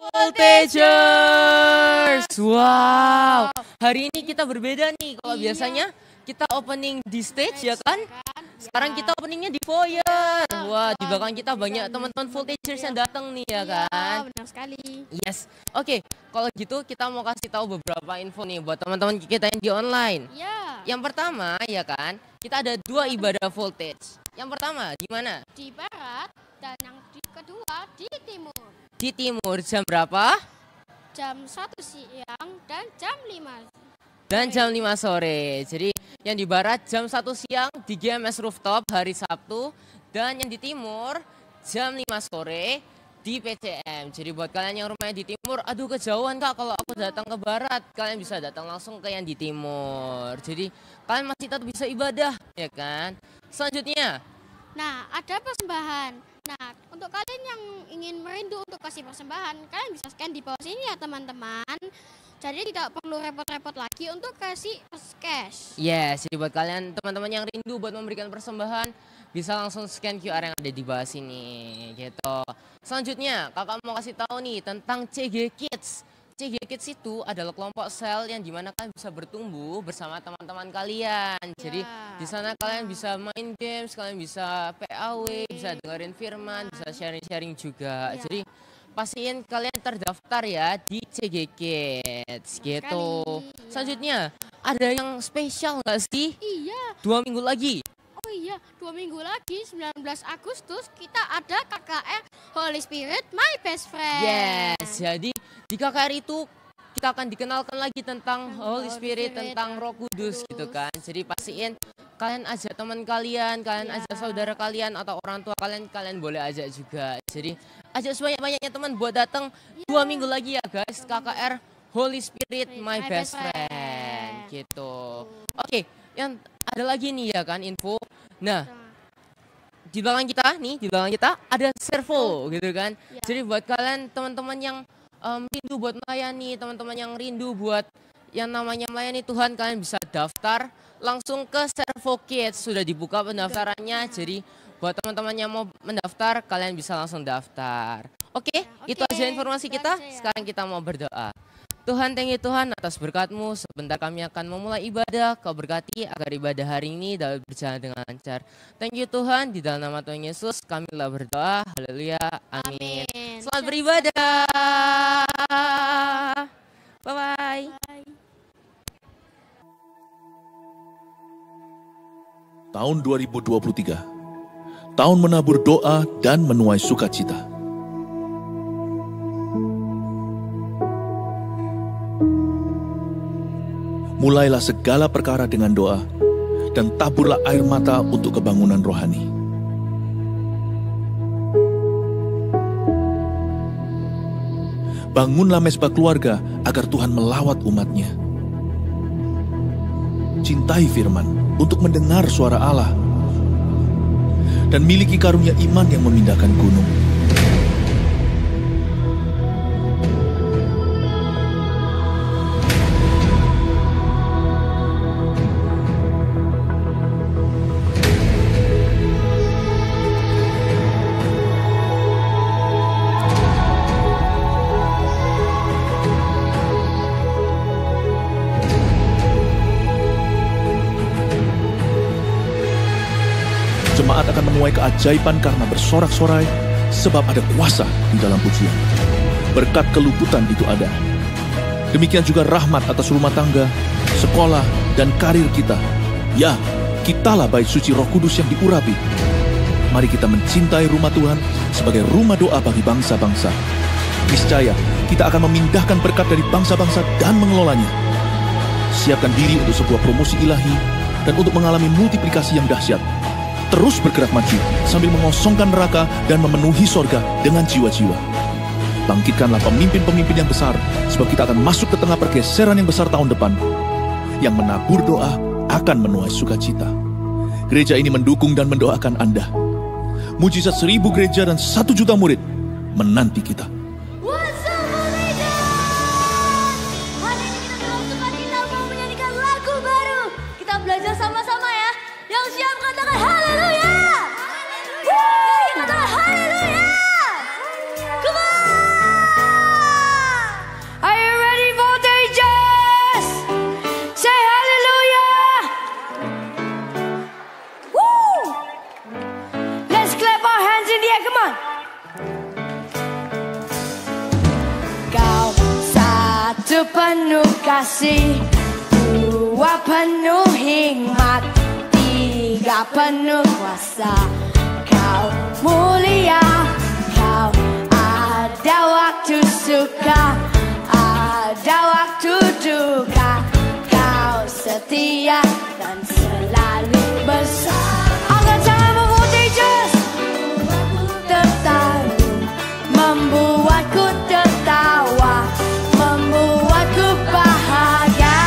Voltagers. Wow, hari ini kita berbeda nih. Kalau biasanya kita opening di stage ya kan? Sekarang kita openingnya di foyer. Wah, di belakang kita banyak teman-teman Voltagers yang datang nih ya kan? Benar sekali. Yes. Oke, kalau gitu kita mau kasih tahu beberapa info nih buat teman-teman kita yang di online. Ya. Yang pertama ya kan, kita ada 2 ibadah voltage. Yang pertama di mana? Di barat dan yang kedua di timur. Di timur jam berapa? Jam 1 siang dan jam 5. Dan jam 5 sore. Jadi yang di barat jam 1 siang di GMS Rooftop hari Sabtu. Dan yang di timur jam 5 sore di PCM. Jadi buat kalian yang rumahnya di timur, aduh kejauhan kak kalau aku datang ke barat. Kalian bisa datang langsung ke yang di timur. Jadi kalian masih tetap bisa ibadah ya kan. Selanjutnya. Nah, ada persembahan. Nah, untuk kalian yang ingin merindu untuk kasih persembahan, kalian bisa scan di bawah sini ya teman-teman. Jadi tidak perlu repot-repot lagi untuk kasih cash. Yes, jadi buat kalian teman-teman yang rindu buat memberikan persembahan, bisa langsung scan QR yang ada di bawah sini gitu. Selanjutnya, kakak mau kasih tahu nih tentang CG Kids. CG Kids itu adalah kelompok sel yang dimana kalian bisa bertumbuh bersama teman-teman kalian. Jadi di sana kalian bisa main games, kalian bisa PAW, bisa dengerin firman, bisa sharing-sharing juga. Jadi pastiin kalian terdaftar ya di CG Kids gitu. Selanjutnya ada yang spesial nggak sih? Iya. 2 minggu lagi. Oh iya, 2 minggu lagi 19 Agustus kita ada KKR Holy Spirit My Best Friend. Yes, jadi di KKR itu kita akan dikenalkan lagi tentang Holy Spirit, tentang Roh Kudus gitu kan. Jadi pastiin kalian ajak teman kalian, kalian ajak saudara kalian atau orang tua kalian, kalian boleh ajak juga. Jadi ajak sebanyak-banyaknya teman buat datang 2 minggu lagi ya guys, KKR Holy Spirit My Best Friend gitu. Oke, yang ada lagi nih ya kan info. Nah, di belakang kita nih, di belakang kita ada servo gitu kan. Jadi buat kalian teman-teman yang rindu buat melayani, teman-teman yang rindu buat yang namanya melayani Tuhan, kalian bisa daftar langsung ke Servo Kids. Sudah dibuka pendaftarannya, jadi buat teman-teman yang mau mendaftar, kalian bisa langsung daftar. Oke, itu aja informasi kita. Sekarang kita mau berdoa. Tuhan, thank you Tuhan atas berkat-Mu. Sebentar kami akan memulai ibadah. Kau berkati agar ibadah hari ini dapat berjalan dengan lancar. Thank you Tuhan, di dalam nama Tuhan Yesus kami telah berdoa. Haleluya, amin. Selamat beribadah. Bye-bye. Tahun 2023, tahun menabur doa dan menuai sukacita. Mulailah segala perkara dengan doa, dan taburlah air mata untuk kebangunan rohani. Bangunlah mezbah keluarga agar Tuhan melawat umatnya. Cintai firman untuk mendengar suara Allah, dan miliki karunia iman yang memindahkan gunung. Jemaat akan menuai keajaiban karena bersorak-sorai, sebab ada kuasa di dalam pujian. Berkat keluputan itu ada. Demikian juga rahmat atas rumah tangga, sekolah, dan karir kita. Ya, kitalah bait suci Roh Kudus yang diurapi. Mari kita mencintai rumah Tuhan sebagai rumah doa bagi bangsa-bangsa. Niscaya, kita akan memindahkan berkat dari bangsa-bangsa dan mengelolanya. Siapkan diri untuk sebuah promosi ilahi dan untuk mengalami multiplikasi yang dahsyat. Terus bergerak maju sambil mengosongkan neraka dan memenuhi sorga dengan jiwa-jiwa. Bangkitkanlah pemimpin-pemimpin yang besar, sebab kita akan masuk ke tengah pergeseran yang besar tahun depan. Yang menabur doa akan menuai sukacita. Gereja ini mendukung dan mendoakan Anda. Mujizat 1000 gereja dan 1 juta murid menanti kita. Hari ini kita dalam sukacita mau menyanyikan lagu baru. Kita belajar sama-sama ya. Yang siap katakan haleluya. Yang katakan haleluya. Come on. penuh kasih, dua penuh hikmat, tiga penuh kuasa. Kau mulia, kau ada waktu suka, ada waktu duka. Kau setia dan selalu bersama. Angkat tanganmu contagious, tertawa, membuatku tertawa, membuatku bahagia.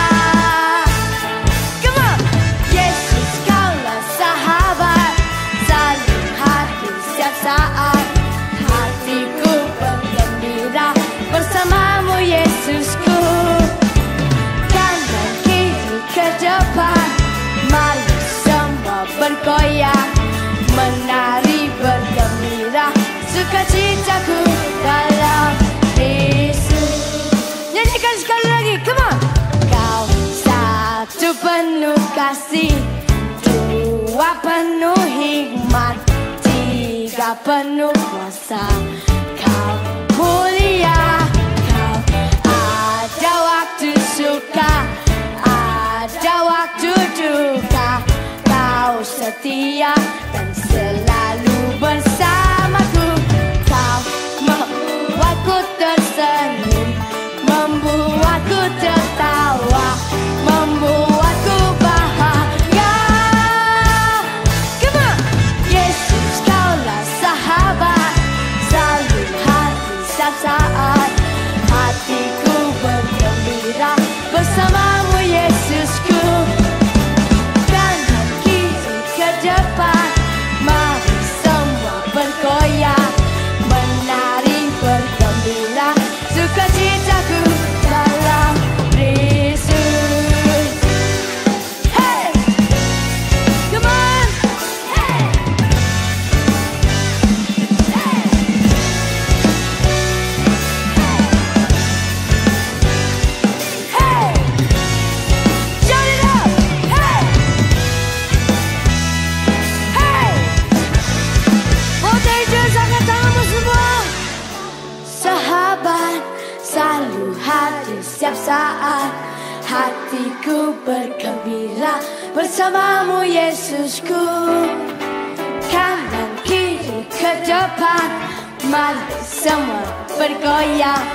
Come on, Yesus kaulah sahabat, selalu hadir setiap saat. Hatiku bergembira bersamamu Yesusku. Kanan kiri ke depan, mari semua bergoyang, menari bergembira, sukacitaku dalam Yesus. Nyanyikan sekali lagi, come on. Kau satu penuh kasih, dua penuh hikmat, tiga penuh kuasa. Kau mulia, kau ada waktu suka, ada waktu duka. Kau setia dan selalu bersamaku. Kau membuatku tersenyum, membuatku tertawa, membuatku bahagia. Come on, Yesus kaulah sahabat, selalu hadir setiap saat. Hatiku bergembira bersamamu Yesusku. Kanan kiri ke depan, mari semua bergoyang, menari bergembira, sukacitaku dalam Yesus. Hey, come on, hey, hey, hey, shout it out, hey, hey. Contagious, angkat tanganmu semua. Sahabat selalu hadir setiap saat. Hatiku bergembira bersamamu Yesusku. Kanan kiri ke depan, mari semua bergoyang,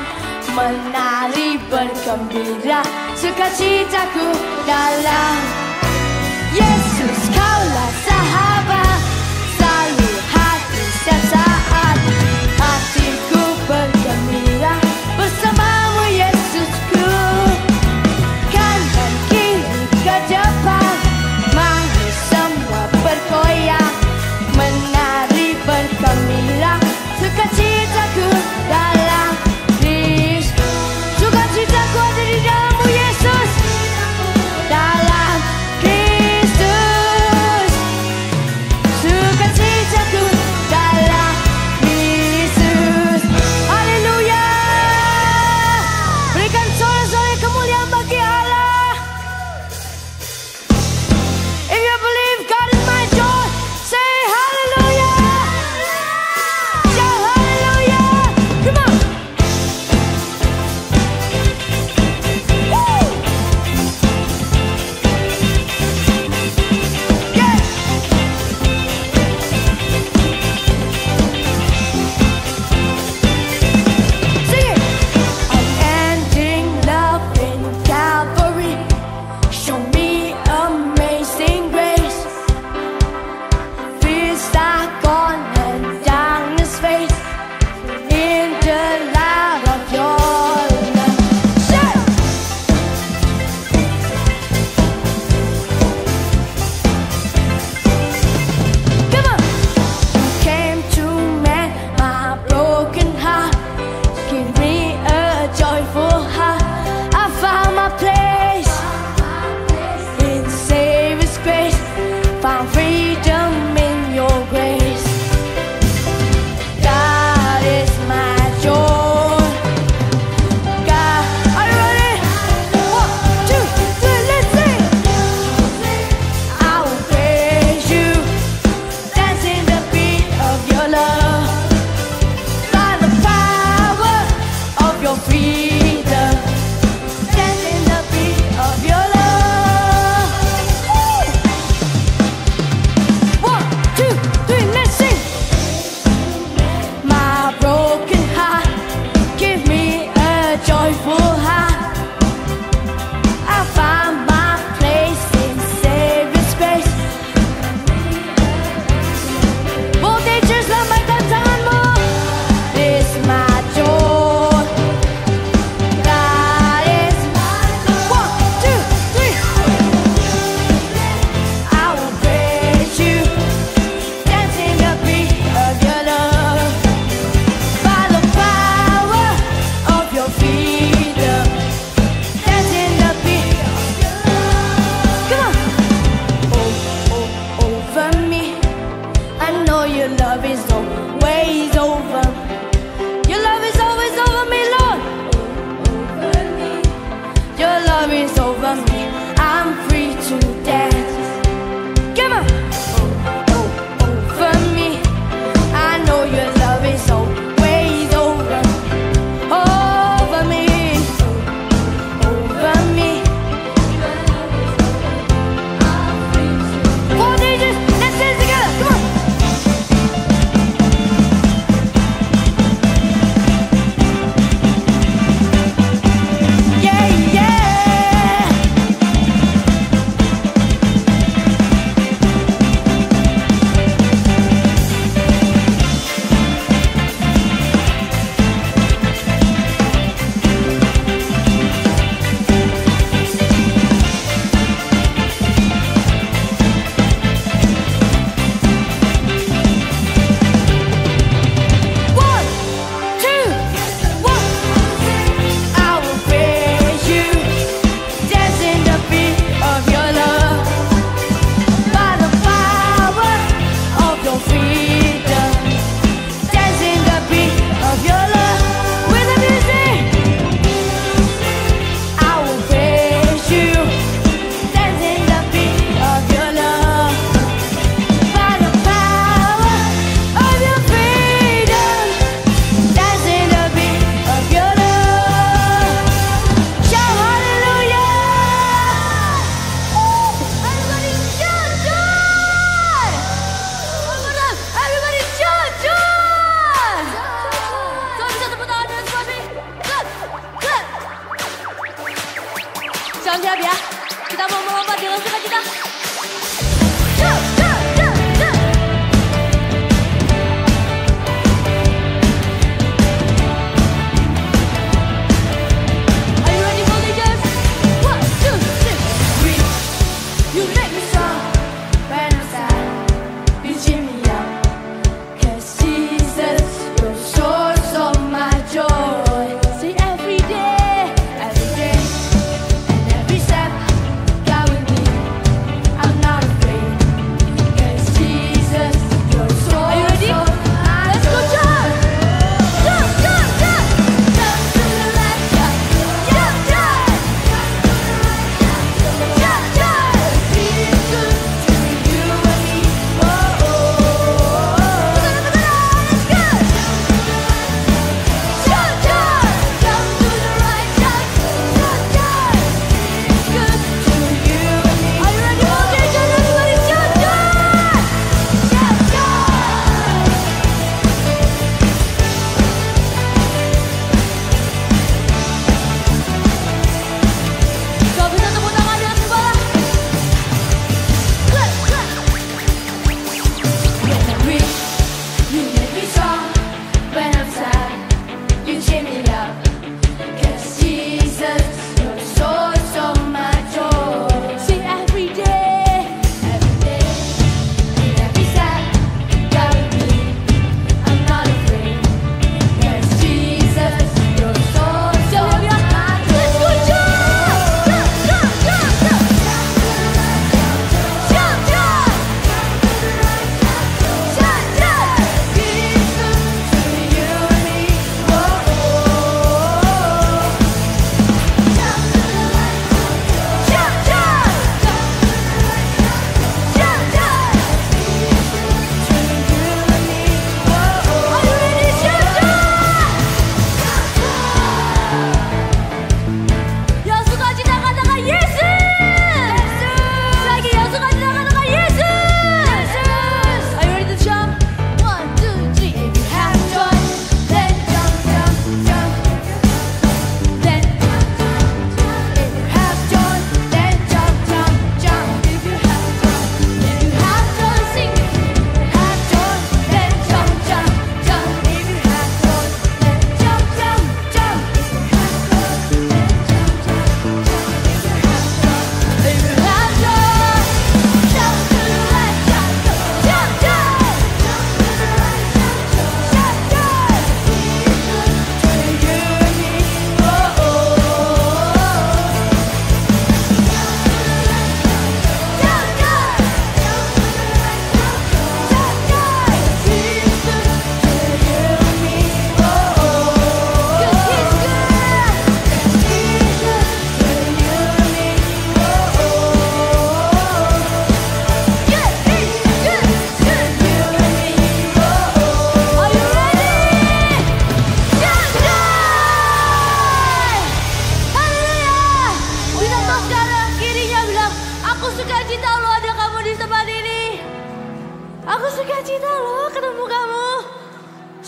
menari bergembira, sukacitaku dalam Yesus. Kaulah sahabat, selalu hadir setiap saat. Hatiku bergembira bersamamu Yesusku. Kanan kiri ke depan, mari semua bergoyang, menari bergembira, sukacitaku dalam Kristus. Sukacitaku ada di dalammu Yesus, dalam Kristus. always over. Your love is always over me, Lord. Your love is over me. I'm free to dance. Come on. Over me. I know your love is always over. Over me. Over me. Four digits, let's sing together. Come on.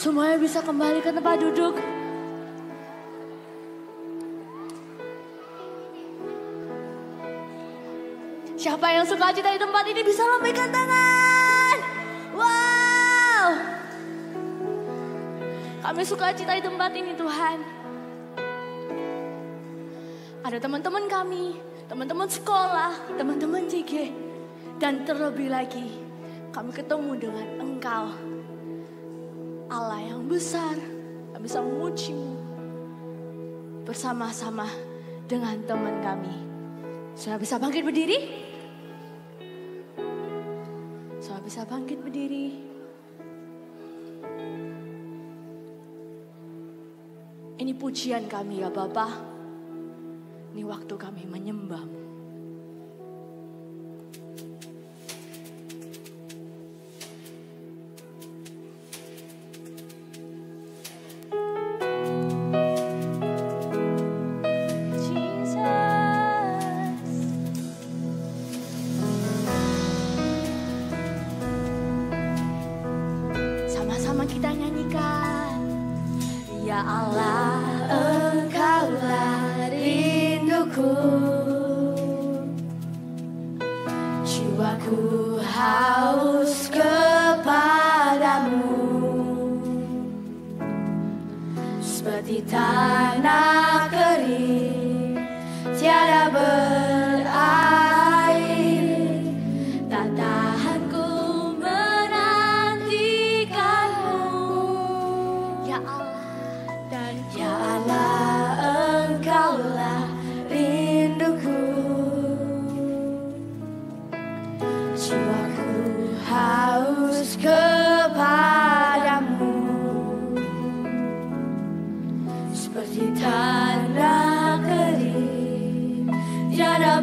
Semuanya bisa kembali ke tempat duduk. Siapa yang suka cita di tempat ini bisa lambaikan tangan. Wow. Kami suka cita di tempat ini Tuhan. Ada teman-teman kami, teman-teman sekolah, teman-teman JG. Dan terlebih lagi kami ketemu dengan Engkau. Allah yang besar, kami bisa memuji-Mu bersama-sama dengan teman kami. Sudah bisa bangkit berdiri? Sudah bisa bangkit berdiri? Ini pujian kami ya Bapa. Ini waktu kami menyembah-Mu. Sama-sama kita nyanyikan. Ya Allah, Engkaulah rinduku. Jiwaku haus kepadamu. Seperti tanah kering tiada berair, tak tahan ku menantikanmu. Ya Allah, dan ya Allah, Engkaulah rinduku. Jiwaku haus kepadamu. Seperti tanah kering tiada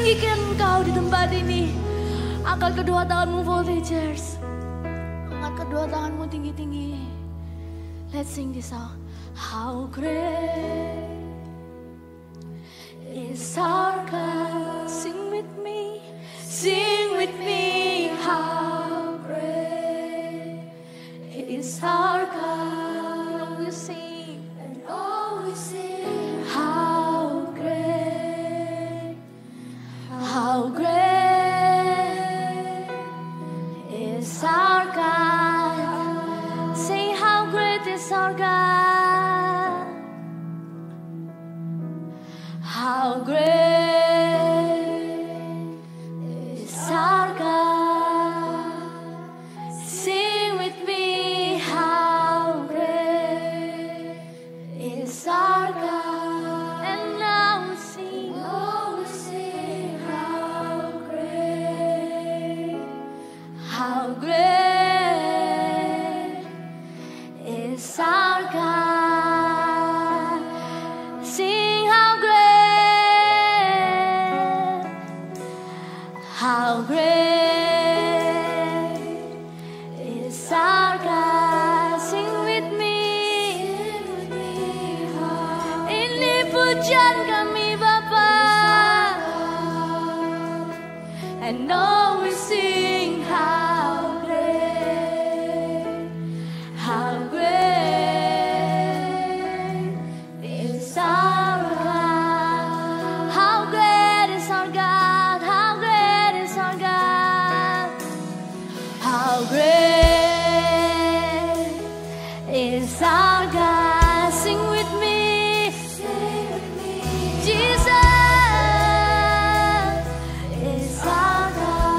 tinggikan Engkau di tempat ini. Angkat kedua tanganmu voltagers. Angkat kedua tanganmu tinggi-tinggi. Let's sing this song. How great is our God. Sing with me. Sing with me. How great is our God. And we sing. And always sing. How great. How great is our God. Say how great is our God. How great is our God. Sing with me, how great is our God. And now we sing, how great, how great is our God. Sing how great, how great is our God. Sing with me. Ini pujian kami Bapa. And always sing how great, how great is our God. How great is our God. How great is our God. How great is our God. Sing with me. Jesus is our God.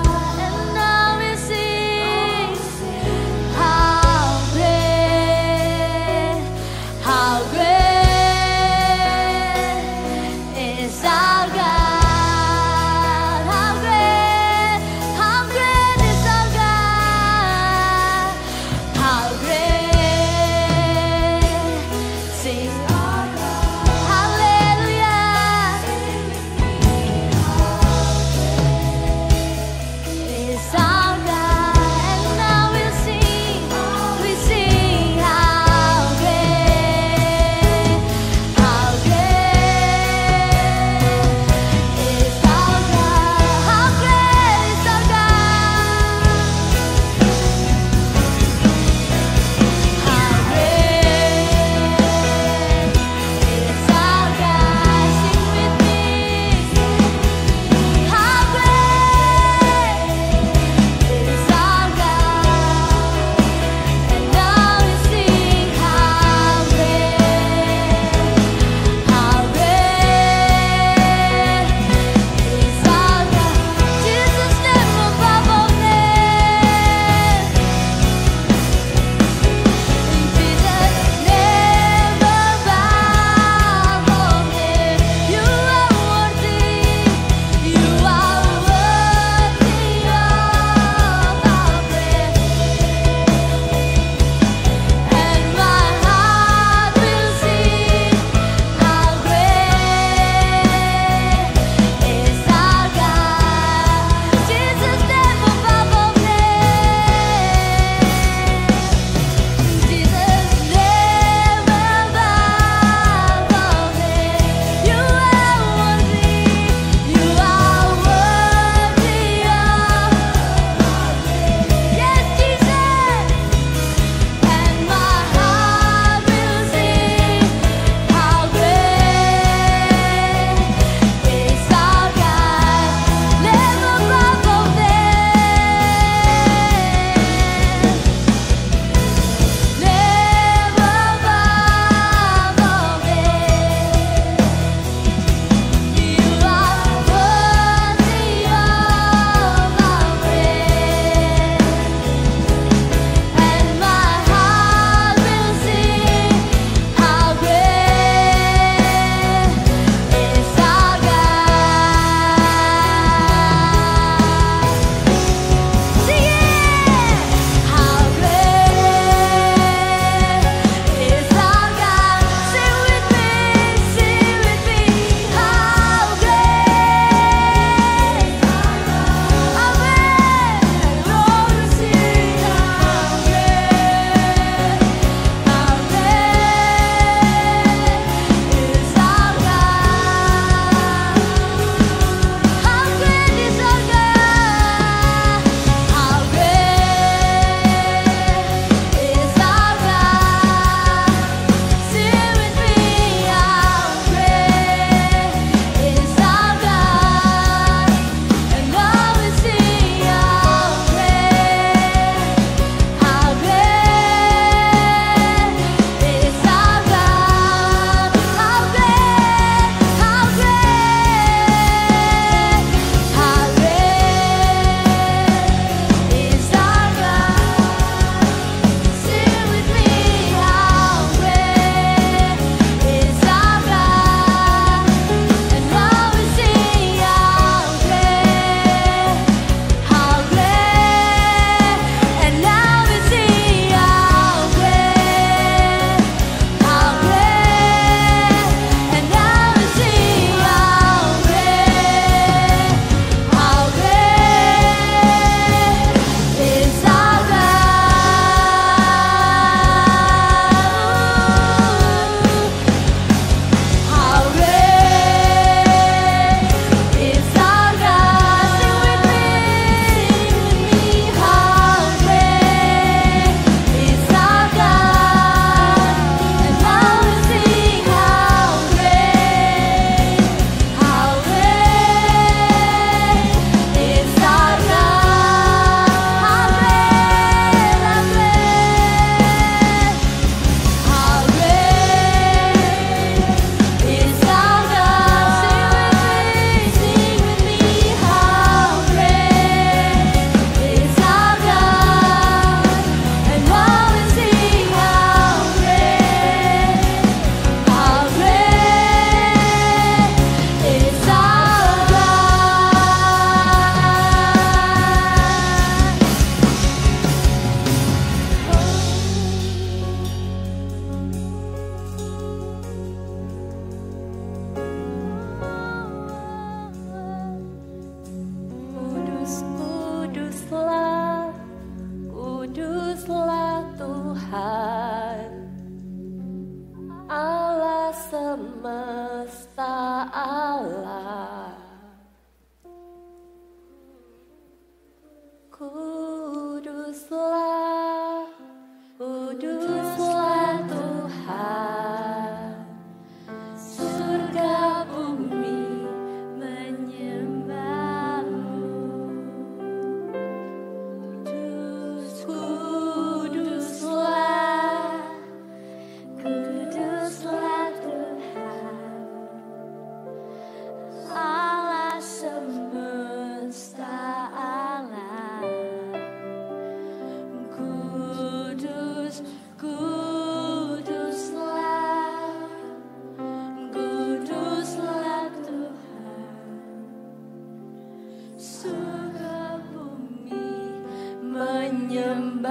surga bumi menyembahmu.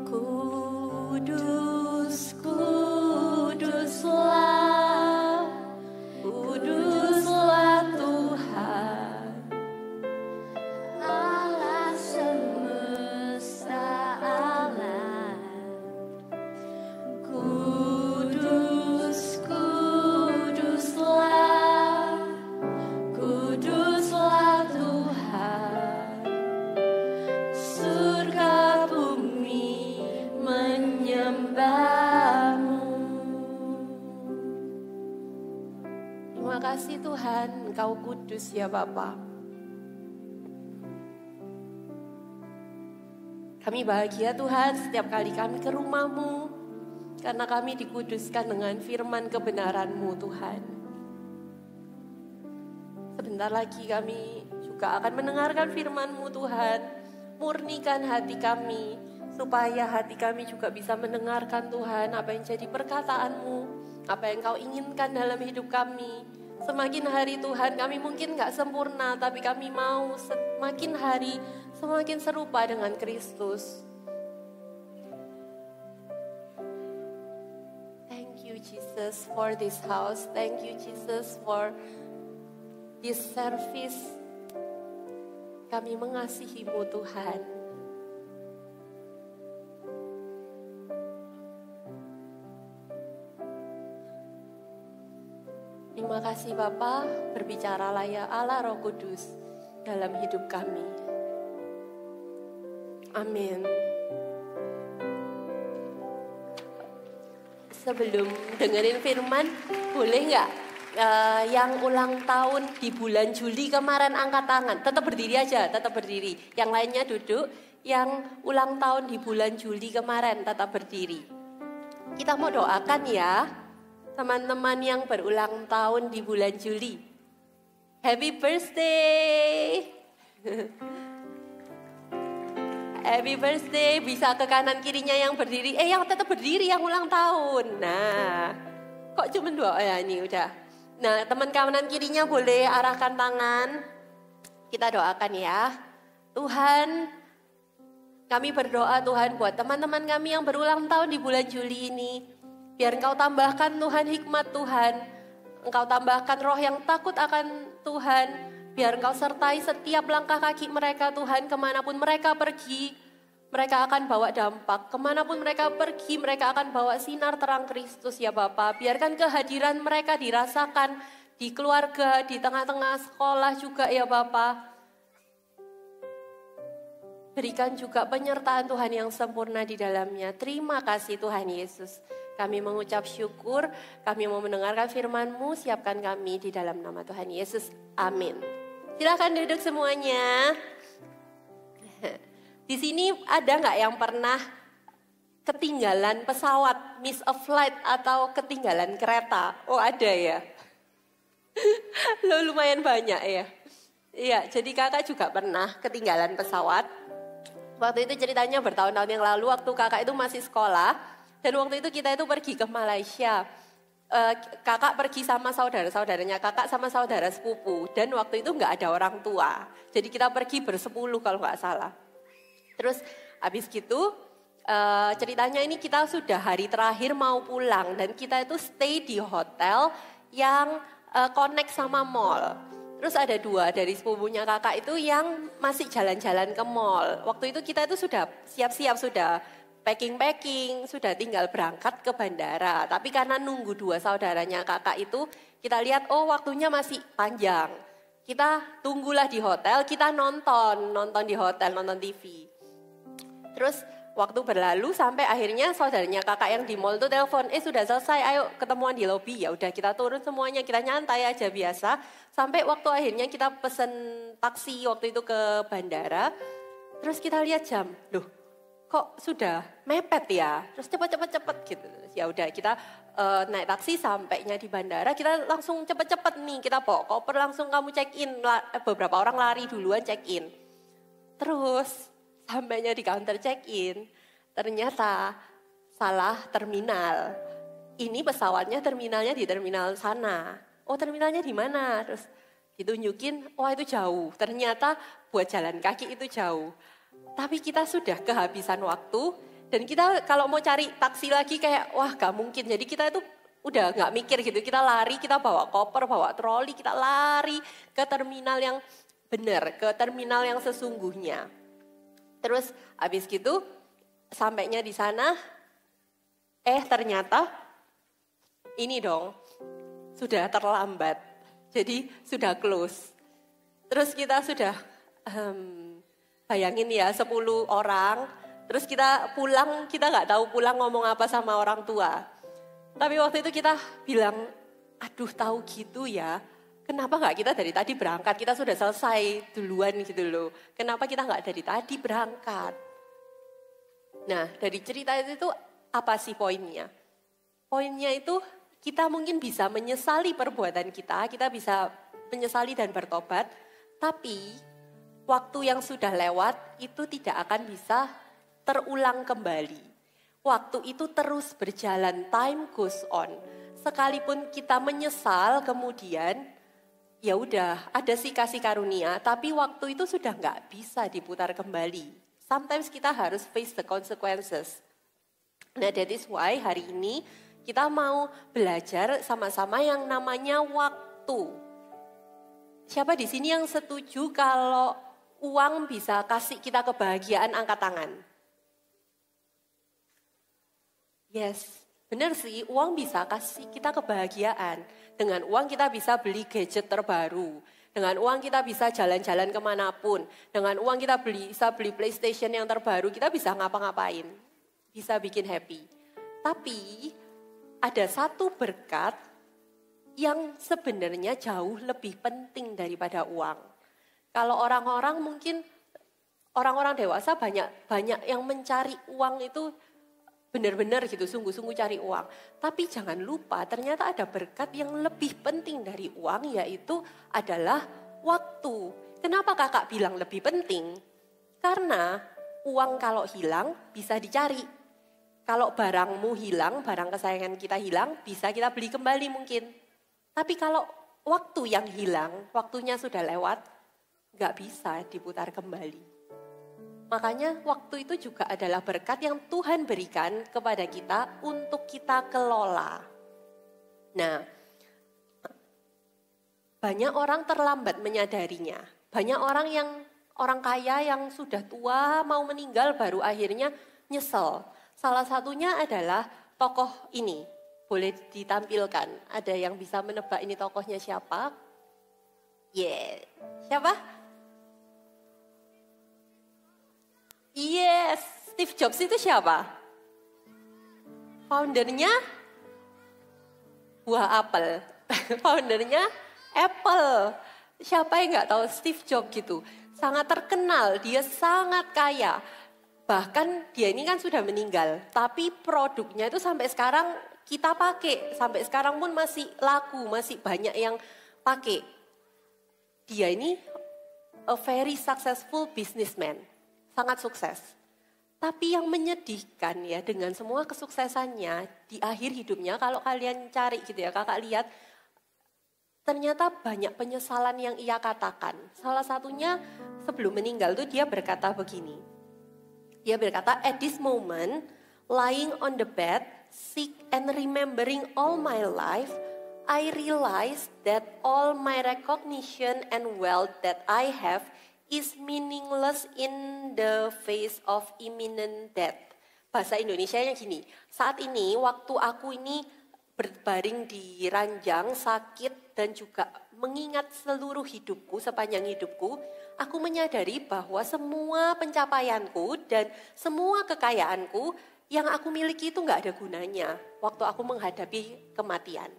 Kudus, kuduslah, kuduslah Tuhan, Allah semesta alam. Kudus, kuduslah, kuduslah Tuhan, surga bumi menyembahmu. Terima kasih Tuhan, Engkau kudus ya Bapa. Kami bahagia Tuhan setiap kali kami ke rumah-Mu, karena kami dikuduskan dengan firman kebenaran-Mu Tuhan. Sebentar lagi kami juga akan mendengarkan firman-Mu Tuhan. Murnikan hati kami, supaya hati kami juga bisa mendengarkan Tuhan apa yang jadi perkataan-Mu, apa yang Kau inginkan dalam hidup kami. Semakin hari Tuhan kami mungkin gak sempurna, tapi kami mau semakin hari semakin serupa dengan Kristus. Thank you Jesus for this house. Thank you Jesus for this service. Kami mengasihi-Mu Tuhan. Terima kasih Bapa, berbicaralah ya Allah Roh Kudus dalam hidup kami. Amin. Sebelum dengerin firman, boleh nggak yang ulang tahun di bulan Juli kemarin angkat tangan? Tetap berdiri aja, tetap berdiri. Yang lainnya duduk. Yang ulang tahun di bulan Juli kemarin tetap berdiri. Kita mau doakan ya. Teman-teman yang berulang tahun di bulan Juli. Happy birthday. Happy birthday. Bisa ke kanan kirinya yang berdiri. Yang tetap berdiri yang ulang tahun. Nah, kok cuma dua? Ya ini udah. Nah, teman kanan kirinya boleh arahkan tangan. Kita doakan ya. Tuhan, kami berdoa Tuhan buat teman-teman kami yang berulang tahun di bulan Juli ini. Biar Engkau tambahkan Tuhan hikmat Tuhan. Engkau tambahkan roh yang takut akan Tuhan. Biar Engkau sertai setiap langkah kaki mereka Tuhan. Kemanapun mereka pergi, mereka akan bawa dampak. Kemanapun mereka pergi, mereka akan bawa sinar terang Kristus ya Bapa. Biarkan kehadiran mereka dirasakan di keluarga, di tengah-tengah sekolah juga ya Bapa. Berikan juga penyertaan Tuhan yang sempurna di dalamnya. Terima kasih Tuhan Yesus. Kami mengucap syukur, kami mau mendengarkan firman-Mu, siapkan kami di dalam nama Tuhan Yesus. Amin. Silakan duduk semuanya. Di sini ada nggak yang pernah ketinggalan pesawat, miss a flight atau ketinggalan kereta? Oh ada ya. Lo lumayan banyak ya. Iya, jadi kakak juga pernah ketinggalan pesawat. Waktu itu ceritanya bertahun-tahun yang lalu waktu kakak itu masih sekolah. Dan waktu itu kita itu pergi ke Malaysia. Kakak pergi sama saudara-saudaranya kakak sama saudara sepupu. Dan waktu itu nggak ada orang tua. Jadi kita pergi bersepuluh kalau nggak salah. Terus habis gitu ceritanya ini kita sudah hari terakhir mau pulang. Dan kita itu stay di hotel yang connect sama mall. Terus ada dua dari sepupunya kakak itu yang masih jalan-jalan ke mall. Waktu itu kita itu sudah siap-siap, sudah packing-packing, sudah tinggal berangkat ke bandara. Tapi karena nunggu dua saudaranya kakak itu, kita lihat waktunya masih panjang. Kita tunggulah di hotel, kita nonton di hotel, nonton TV. Terus waktu berlalu sampai akhirnya saudaranya kakak yang di mall itu telepon, sudah selesai, ayo ketemuan di lobi. Ya udah kita turun semuanya, kita nyantai aja biasa. Sampai waktu akhirnya kita pesen taksi waktu itu ke bandara. Terus kita lihat jam, loh kok sudah mepet ya, terus cepet gitu. Ya udah kita naik taksi sampainya di bandara, kita langsung cepet nih, kita bawa koper langsung kamu check in. Beberapa orang lari duluan check in. Terus sampainya di counter check in, ternyata salah terminal. Ini pesawatnya terminalnya di terminal sana. Oh terminalnya di mana? Terus Ditunjukin, wah itu jauh. Ternyata buat jalan kaki itu jauh. Tapi kita sudah kehabisan waktu. Dan kita kalau mau cari taksi lagi kayak, wah gak mungkin. Jadi kita itu udah gak mikir gitu. Kita lari, kita bawa koper, bawa troli. Kita lari ke terminal yang benar. Ke terminal yang sesungguhnya. Terus habis gitu, sampainya di sana. Ternyata ini dong, sudah terlambat. Jadi sudah close. Terus kita sudah bayangin ya 10 orang. Terus kita pulang, kita nggak tahu pulang ngomong apa sama orang tua. Tapi waktu itu kita bilang, aduh tahu gitu ya. Kenapa nggak kita dari tadi berangkat? Kita sudah selesai duluan gitu loh. Kenapa kita nggak dari tadi berangkat? Nah dari cerita itu apa sih poinnya? Poinnya itu kita mungkin bisa menyesali perbuatan kita bisa menyesali dan bertobat, tapi waktu yang sudah lewat itu tidak akan bisa terulang kembali. Waktu itu terus berjalan, time goes on. Sekalipun kita menyesal kemudian, ya udah ada sih kasih karunia, tapi waktu itu sudah nggak bisa diputar kembali. Sometimes kita harus face the consequences. Nah that is why hari ini kita mau belajar sama-sama yang namanya waktu. Siapa di sini yang setuju kalau uang bisa kasih kita kebahagiaan, angkat tangan? Yes, benar sih, uang bisa kasih kita kebahagiaan. Dengan uang kita bisa beli gadget terbaru. Dengan uang kita bisa jalan-jalan kemanapun. Dengan uang kita bisa beli PlayStation yang terbaru, kita bisa ngapa-ngapain. Bisa bikin happy. Tapi ada satu berkat yang sebenarnya jauh lebih penting daripada uang. Kalau orang-orang mungkin, orang-orang dewasa banyak yang mencari uang itu benar-benar gitu, sungguh-sungguh cari uang. Tapi jangan lupa ternyata ada berkat yang lebih penting dari uang, yaitu adalah waktu. Kenapa kakak bilang lebih penting? Karena uang kalau hilang bisa dicari. Kalau barangmu hilang, barang kesayangan kita hilang, bisa kita beli kembali mungkin. Tapi kalau waktu yang hilang, waktunya sudah lewat, nggak bisa diputar kembali. Makanya waktu itu juga adalah berkat yang Tuhan berikan kepada kita untuk kita kelola. Nah, banyak orang terlambat menyadarinya. Banyak orang kaya yang sudah tua mau meninggal baru akhirnya nyesel. Salah satunya adalah tokoh ini. Boleh ditampilkan. Ada yang bisa menebak ini tokohnya siapa? Siapa? Yes, Steve Jobs itu siapa? Foundernya buah apel. Foundernya Apple. Siapa yang nggak tahu Steve Jobs gitu? Sangat terkenal, dia sangat kaya. Bahkan dia ini kan sudah meninggal, tapi produknya itu sampai sekarang kita pakai. Sampai sekarang pun masih laku, masih banyak yang pakai. Dia ini a very successful businessman, sangat sukses. Tapi yang menyedihkan ya dengan semua kesuksesannya di akhir hidupnya, kalau kalian cari gitu ya, kakak lihat, ternyata banyak penyesalan yang ia katakan. Salah satunya sebelum meninggal tuh dia berkata begini. Dia berkata, at this moment, lying on the bed, sick and remembering all my life, I realize that all my recognition and wealth that I have is meaningless in the face of imminent death. Bahasa Indonesianya gini, saat ini waktu aku ini berbaring di ranjang, sakit dan juga mengingat seluruh hidupku, sepanjang hidupku, aku menyadari bahwa semua pencapaianku dan semua kekayaanku yang aku miliki itu gak ada gunanya waktu aku menghadapi kematian.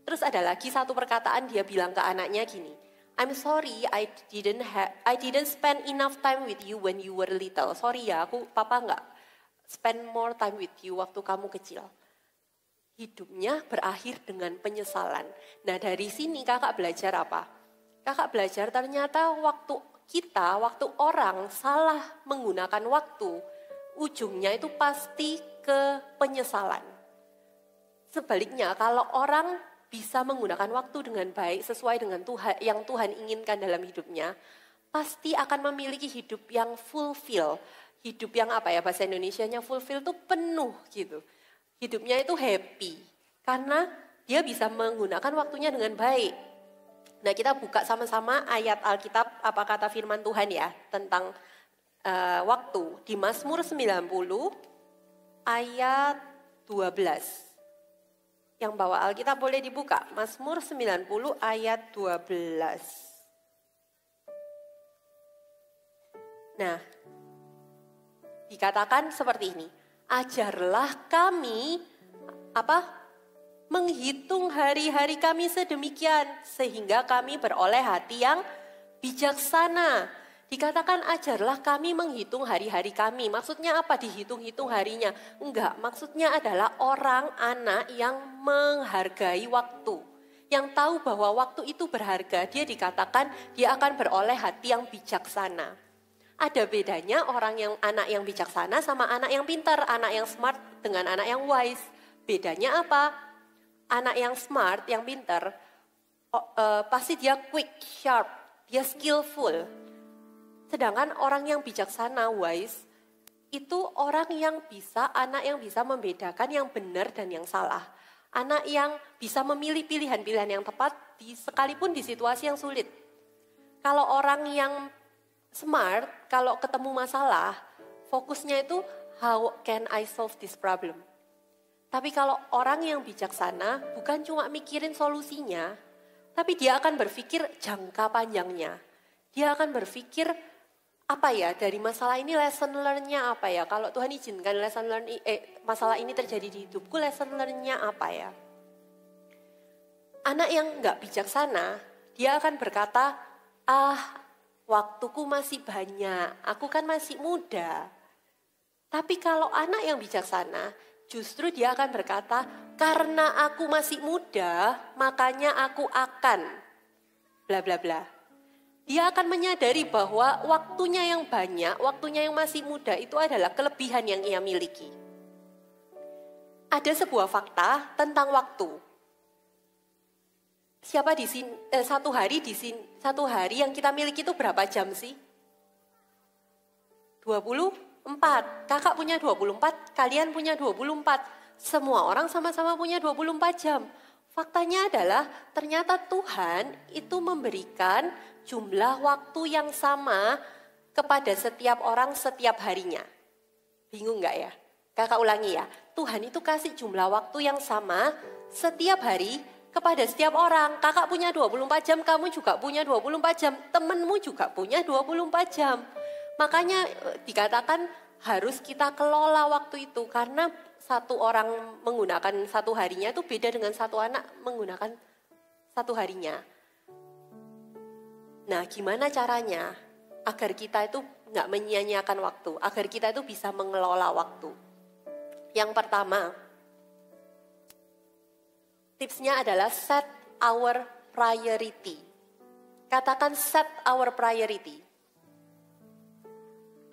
Terus ada lagi satu perkataan dia bilang ke anaknya gini, I'm sorry I didn't spend enough time with you when you were little. Sorry ya, papa gak spend more time with you waktu kamu kecil. Hidupnya berakhir dengan penyesalan. Nah dari sini kakak belajar apa? Kakak belajar ternyata waktu orang salah menggunakan waktu, ujungnya itu pasti ke penyesalan. Sebaliknya kalau orang bisa menggunakan waktu dengan baik sesuai dengan Tuhan yang Tuhan inginkan dalam hidupnya, pasti akan memiliki hidup yang fulfill. Hidup yang apa ya, bahasa Indonesianya fulfill itu penuh gitu. Hidupnya itu happy karena dia bisa menggunakan waktunya dengan baik. Nah, kita buka sama-sama ayat Alkitab, apa kata firman Tuhan ya tentang waktu di Mazmur 90 ayat 12. Yang bawa Alkitab boleh dibuka, Mazmur 90 ayat 12. Nah, dikatakan seperti ini, ajarlah kami menghitung hari-hari kami sedemikian sehingga kami beroleh hati yang bijaksana. Dikatakan ajarlah kami menghitung hari-hari kami. Maksudnya apa dihitung-hitung harinya? Enggak, maksudnya adalah orang anak yang menghargai waktu. Yang tahu bahwa waktu itu berharga, dia dikatakan dia akan beroleh hati yang bijaksana. Ada bedanya anak yang bijaksana sama anak yang pintar, anak yang smart dengan anak yang wise. Bedanya apa? Anak yang smart, yang pintar, pasti dia quick, sharp, dia skillful. Sedangkan orang yang bijaksana, wise, itu anak yang bisa membedakan yang benar dan yang salah. Anak yang bisa memilih pilihan-pilihan yang tepat sekalipun di situasi yang sulit. Kalau orang yang smart, kalau ketemu masalah, fokusnya itu how can I solve this problem. Tapi kalau orang yang bijaksana bukan cuma mikirin solusinya, tapi dia akan berpikir jangka panjangnya. Dia akan berpikir apa ya, dari masalah ini lesson learn-nya apa ya? Kalau Tuhan izinkan masalah ini terjadi di hidupku, lesson learn-nya apa ya? Anak yang enggak bijaksana, dia akan berkata, waktuku masih banyak, aku kan masih muda. Tapi kalau anak yang bijaksana, justru dia akan berkata, karena aku masih muda, makanya aku akan bla bla bla. Dia akan menyadari bahwa waktunya yang banyak, waktunya yang masih muda itu adalah kelebihan yang ia miliki. Ada sebuah fakta tentang waktu. Siapa di sini satu hari yang kita miliki itu berapa jam sih? 24. Kakak punya 24, kalian punya 24. Semua orang sama-sama punya 24 jam. Faktanya adalah ternyata Tuhan itu memberikan jumlah waktu yang sama kepada setiap orang setiap harinya. Bingung gak ya? Kakak ulangi ya. Tuhan itu kasih jumlah waktu yang sama setiap hari kepada setiap orang. Kakak punya 24 jam, kamu juga punya 24 jam. Temenmu juga punya 24 jam. Makanya dikatakan harus kita kelola waktu itu. Karena satu orang menggunakan satu harinya itu beda dengan satu anak menggunakan satu harinya. Nah, gimana caranya agar kita itu nggak menyia-nyiakan waktu, agar kita itu bisa mengelola waktu? Yang pertama, tipsnya adalah set our priority. Katakan set our priority.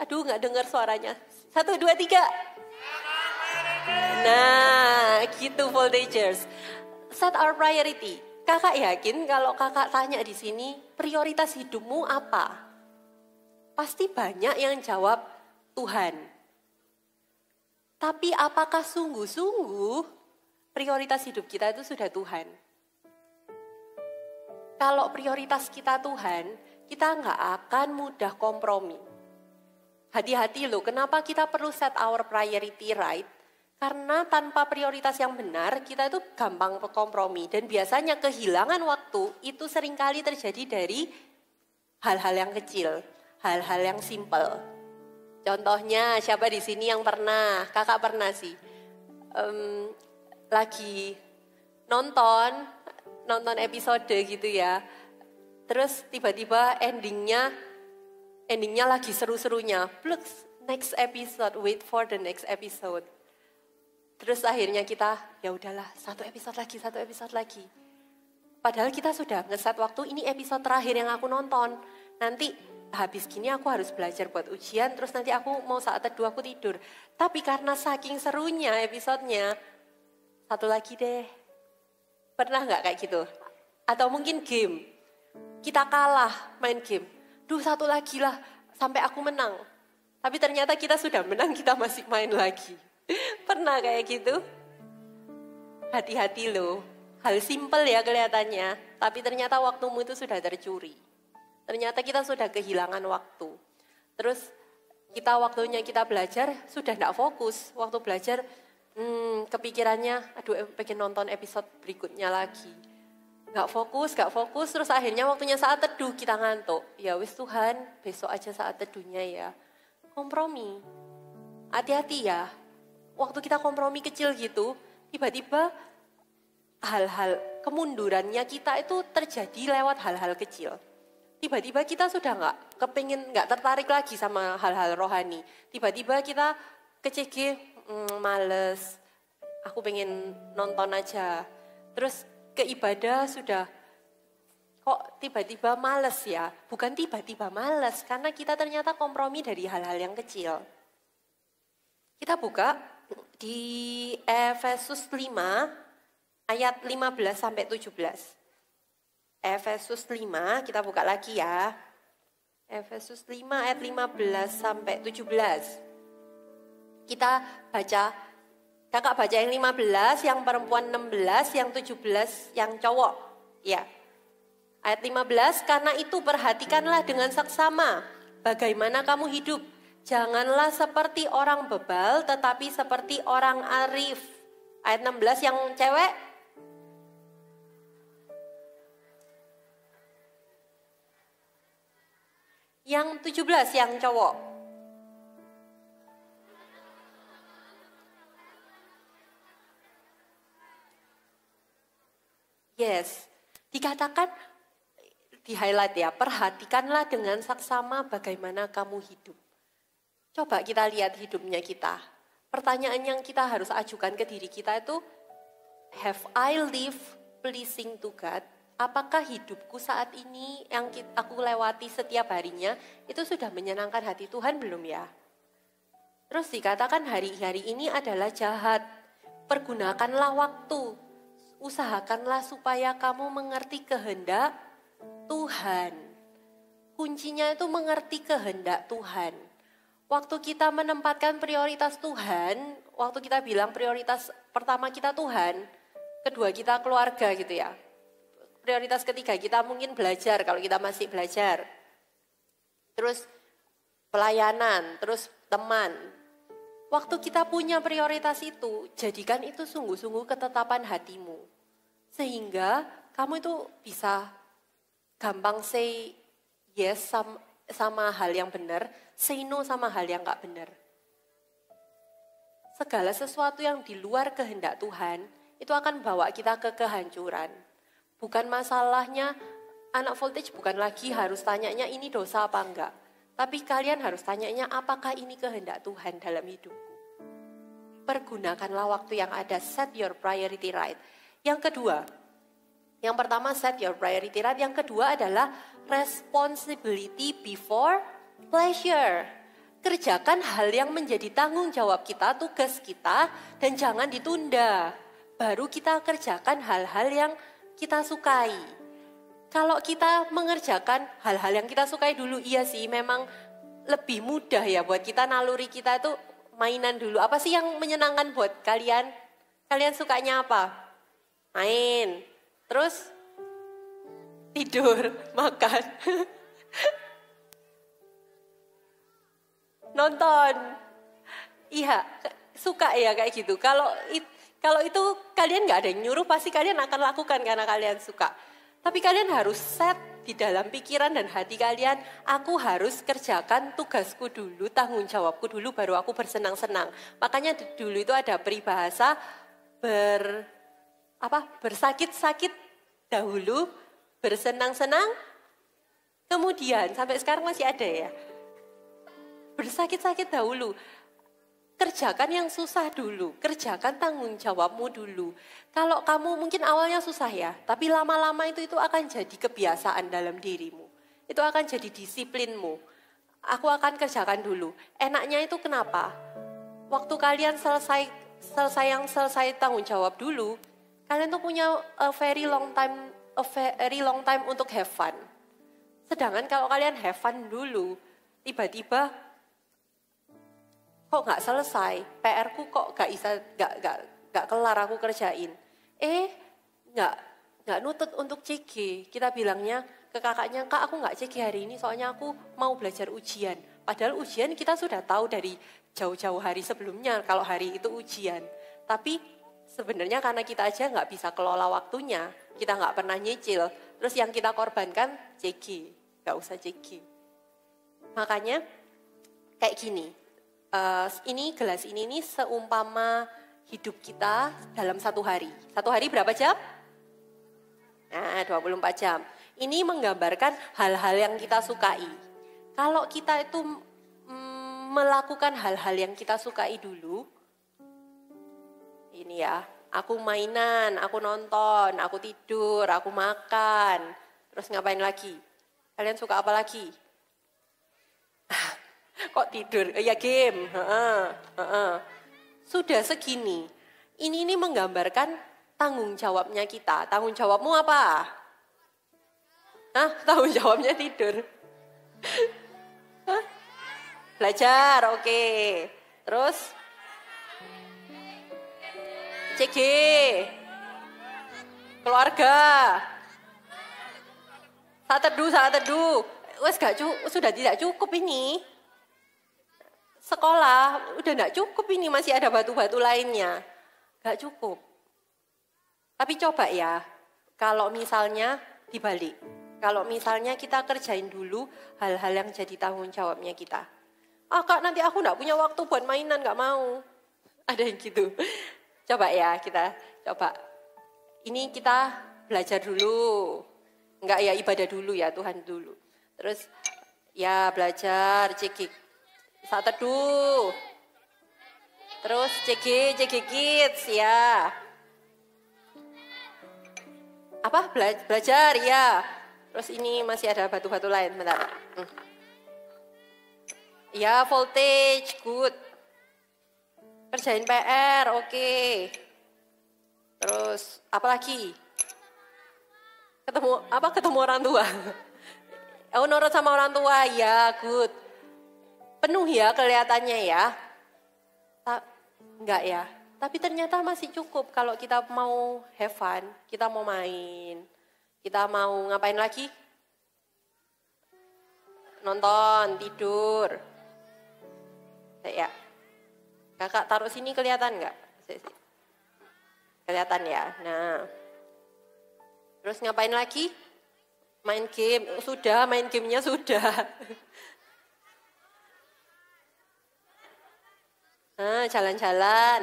Aduh, nggak dengar suaranya. 1, 2, 3. Nah, gitu voltagers. Set our priority. Kakak yakin kalau kakak tanya di sini, prioritas hidupmu apa? Pasti banyak yang jawab Tuhan. Tapi apakah sungguh-sungguh prioritas hidup kita itu sudah Tuhan? Kalau prioritas kita Tuhan, kita nggak akan mudah kompromi. Hati-hati loh, kenapa kita perlu set our priority right? Karena tanpa prioritas yang benar, kita itu gampang kompromi. Dan biasanya kehilangan waktu itu seringkali terjadi dari hal-hal yang kecil, hal-hal yang simple. Contohnya, siapa di sini yang pernah, kakak pernah sih, lagi nonton episode gitu ya. Terus tiba-tiba endingnya lagi seru-serunya. Plus, next episode, wait for the next episode. Terus akhirnya kita, ya udahlah, satu episode lagi. Padahal kita sudah ngeset waktu, ini episode terakhir yang aku nonton. Nanti habis gini aku harus belajar buat ujian, terus nanti aku mau saat teduh aku tidur. Tapi karena saking serunya episodenya, satu lagi deh. Pernah nggak kayak gitu? Atau mungkin game, kita kalah main game. Duh, satu lagi lah sampai aku menang. Tapi ternyata kita sudah menang, kita masih main lagi. Pernah kayak gitu? Hati-hati loh. Hal simpel ya kelihatannya, tapi ternyata waktumu itu sudah tercuri. Ternyata kita sudah kehilangan waktu. Terus waktunya kita belajar sudah tidak fokus. Waktu belajar kepikirannya, aduh pengen nonton episode berikutnya lagi. Gak fokus, terus akhirnya waktunya saat teduh kita ngantuk. Ya wis Tuhan, besok aja saat teduhnya ya. Kompromi. Hati-hati ya, waktu kita kompromi kecil gitu, tiba-tiba hal-hal kemundurannya kita itu terjadi lewat hal-hal kecil. Tiba-tiba kita sudah nggak tertarik lagi sama hal-hal rohani. Tiba-tiba kita ke males, aku pengen nonton aja. Terus ke ibadah sudah, kok tiba-tiba males ya? Bukan tiba-tiba males, karena kita ternyata kompromi dari hal-hal yang kecil. Kita buka di Efesus 5 ayat 15 sampai 17. Efesus 5, kita buka lagi ya. Efesus 5 ayat 15 sampai 17. Kita baca, kakak baca yang 15, yang perempuan 16, yang 17, yang cowok. Ya. Ayat 15, karena itu perhatikanlah dengan saksama bagaimana kamu hidup. Janganlah seperti orang bebal, tetapi seperti orang arif. Ayat 16 yang cewek. Yang 17 yang cowok. Yes, dikatakan, di highlight ya, perhatikanlah dengan saksama bagaimana kamu hidup. Coba kita lihat hidupnya kita. Pertanyaan yang kita harus ajukan ke diri kita itu, have I lived pleasing to God? Apakah hidupku saat ini yang aku lewati setiap harinya itu sudah menyenangkan hati Tuhan belum ya? Terus dikatakan hari-hari ini adalah jahat. Pergunakanlah waktu. Usahakanlah supaya kamu mengerti kehendak Tuhan. Kuncinya itu mengerti kehendak Tuhan. Waktu kita menempatkan prioritas Tuhan, waktu kita bilang prioritas pertama kita Tuhan, kedua kita keluarga gitu ya. Prioritas ketiga kita mungkin belajar kalau kita masih belajar. Terus pelayanan, terus teman. Waktu kita punya prioritas itu, jadikan itu sungguh-sungguh ketetapan hatimu. Sehingga kamu itu bisa gampang say yes sama hal yang benar, say no sama hal yang gak benar. Segala sesuatu yang di luar kehendak Tuhan, itu akan bawa kita ke kehancuran. Bukan masalahnya, anak voltage bukan lagi harus tanyanya ini dosa apa enggak. Tapi kalian harus tanyanya apakah ini kehendak Tuhan dalam hidupku. Pergunakanlah waktu yang ada, set your priority right. Yang kedua, yang pertama set your priority right. Yang kedua adalah responsibility before pleasure. Kerjakan hal yang menjadi tanggung jawab kita, tugas kita, dan jangan ditunda. Baru kita kerjakan hal-hal yang kita sukai. Kalau kita mengerjakan hal-hal yang kita sukai dulu, iya sih memang lebih mudah ya buat kita, naluri kita itu mainan dulu. Apa sih yang menyenangkan buat kalian? Kalian sukanya apa? Main. Terus tidur, makan. Nonton. Iya, suka ya kayak gitu. Kalau itu kalian gak ada yang nyuruh, pasti kalian akan lakukan karena kalian suka. Tapi kalian harus set di dalam pikiran dan hati kalian, aku harus kerjakan tugasku dulu, tanggung jawabku dulu, baru aku bersenang-senang. Makanya dulu itu ada peribahasa bersakit-sakit dahulu, bersenang-senang kemudian. Sampai sekarang masih ada ya. Bersakit-sakit dahulu. Kerjakan yang susah dulu, kerjakan tanggung jawabmu dulu. Kalau kamu mungkin awalnya susah ya, tapi lama-lama itu akan jadi kebiasaan dalam dirimu. Itu akan jadi disiplinmu. Aku akan kerjakan dulu. Enaknya itu kenapa? Waktu kalian selesai tanggung jawab dulu, Kalian tuh punya a very long time untuk have fun. Sedangkan kalau kalian have fun dulu, tiba-tiba kok nggak selesai, PR-ku kok nggak kelar aku kerjain. Nggak nutut untuk CG. Kita bilangnya ke kakaknya, Kak aku nggak CG hari ini soalnya aku mau belajar ujian. Padahal ujian kita sudah tahu dari jauh-jauh hari sebelumnya kalau hari itu ujian. Tapi sebenarnya karena kita aja nggak bisa kelola waktunya, kita nggak pernah nyicil. Terus yang kita korbankan CG, nggak usah CG. Makanya kayak gini, ini gelas ini nih seumpama hidup kita dalam satu hari. Satu hari berapa jam? Nah, 24 jam. Ini menggambarkan hal-hal yang kita sukai. Kalau kita itu melakukan hal-hal yang kita sukai dulu, ini ya, aku mainan, aku nonton, aku tidur, aku makan, terus ngapain lagi? Kalian suka apa lagi? Kok tidur? Ya game. Sudah segini. Ini menggambarkan tanggung jawabnya kita. Tanggung jawabmu apa? Tanggung jawabnya tidur. Belajar, oke. Terus CG, keluarga, saat teduh. Wes sudah tidak cukup ini. Sekolah udah tidak cukup ini, masih ada batu-batu lainnya. Gak cukup. Tapi coba ya, kalau misalnya dibalik. Kalau misalnya kita kerjain dulu hal-hal yang jadi tanggung jawabnya kita. Kak nanti aku gak punya waktu buat mainan, gak mau. Ada yang gitu. Coba ya kita coba. Ini kita belajar dulu. Enggak ya, ibadah dulu ya, Tuhan dulu. Terus ya belajar, CG, saat teduh. Terus CG Kids ya. Apa? Belajar ya. Terus ini masih ada batu-batu lain, bentar. Ya, voltage, good. Kerjain PR, oke. Terus apa lagi? Ketemu orang tua. Nurut sama orang tua, ya, good. Penuh ya kelihatannya ya. Enggak ya. Tapi ternyata masih cukup kalau kita mau have fun, kita mau main. Kita mau ngapain lagi? Nonton, tidur. Ya. Kakak taruh sini kelihatan nggak? Kelihatan ya. Nah. Terus ngapain lagi? Main game. Sudah, main gamenya sudah. Jalan-jalan.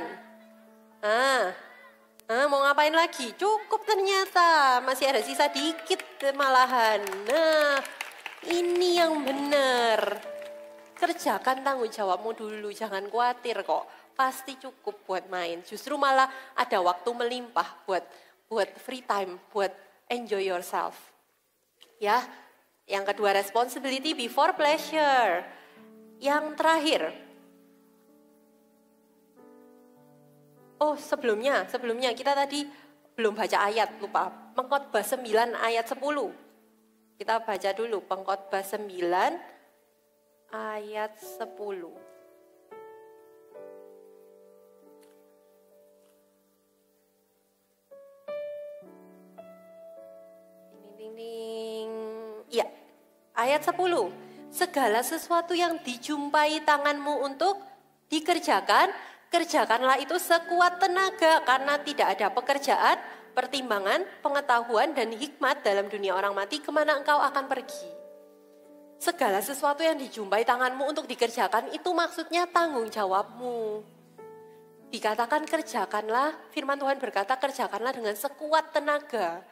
Mau ngapain lagi? Cukup ternyata. Masih ada sisa dikit malahan. Nah, ini yang benar. Kerjakan tanggung jawabmu dulu. Jangan khawatir kok. Pasti cukup buat main. Justru malah ada waktu melimpah buat free time. Buat enjoy yourself. Ya. Yang kedua, responsibility before pleasure. Yang terakhir. Sebelumnya kita tadi belum baca ayat, lupa. Pengkhotbah 9 ayat 10. Kita baca dulu Pengkhotbah 9 ayat 10. Ya, ayat 10. Segala sesuatu yang dijumpai tanganmu untuk dikerjakan, kerjakanlah itu sekuat tenaga, karena tidak ada pekerjaan, pertimbangan, pengetahuan, dan hikmat dalam dunia orang mati, kemana engkau akan pergi. Segala sesuatu yang dijumpai tanganmu untuk dikerjakan, itu maksudnya tanggung jawabmu. Dikatakan kerjakanlah, firman Tuhan berkata kerjakanlah dengan sekuat tenaga.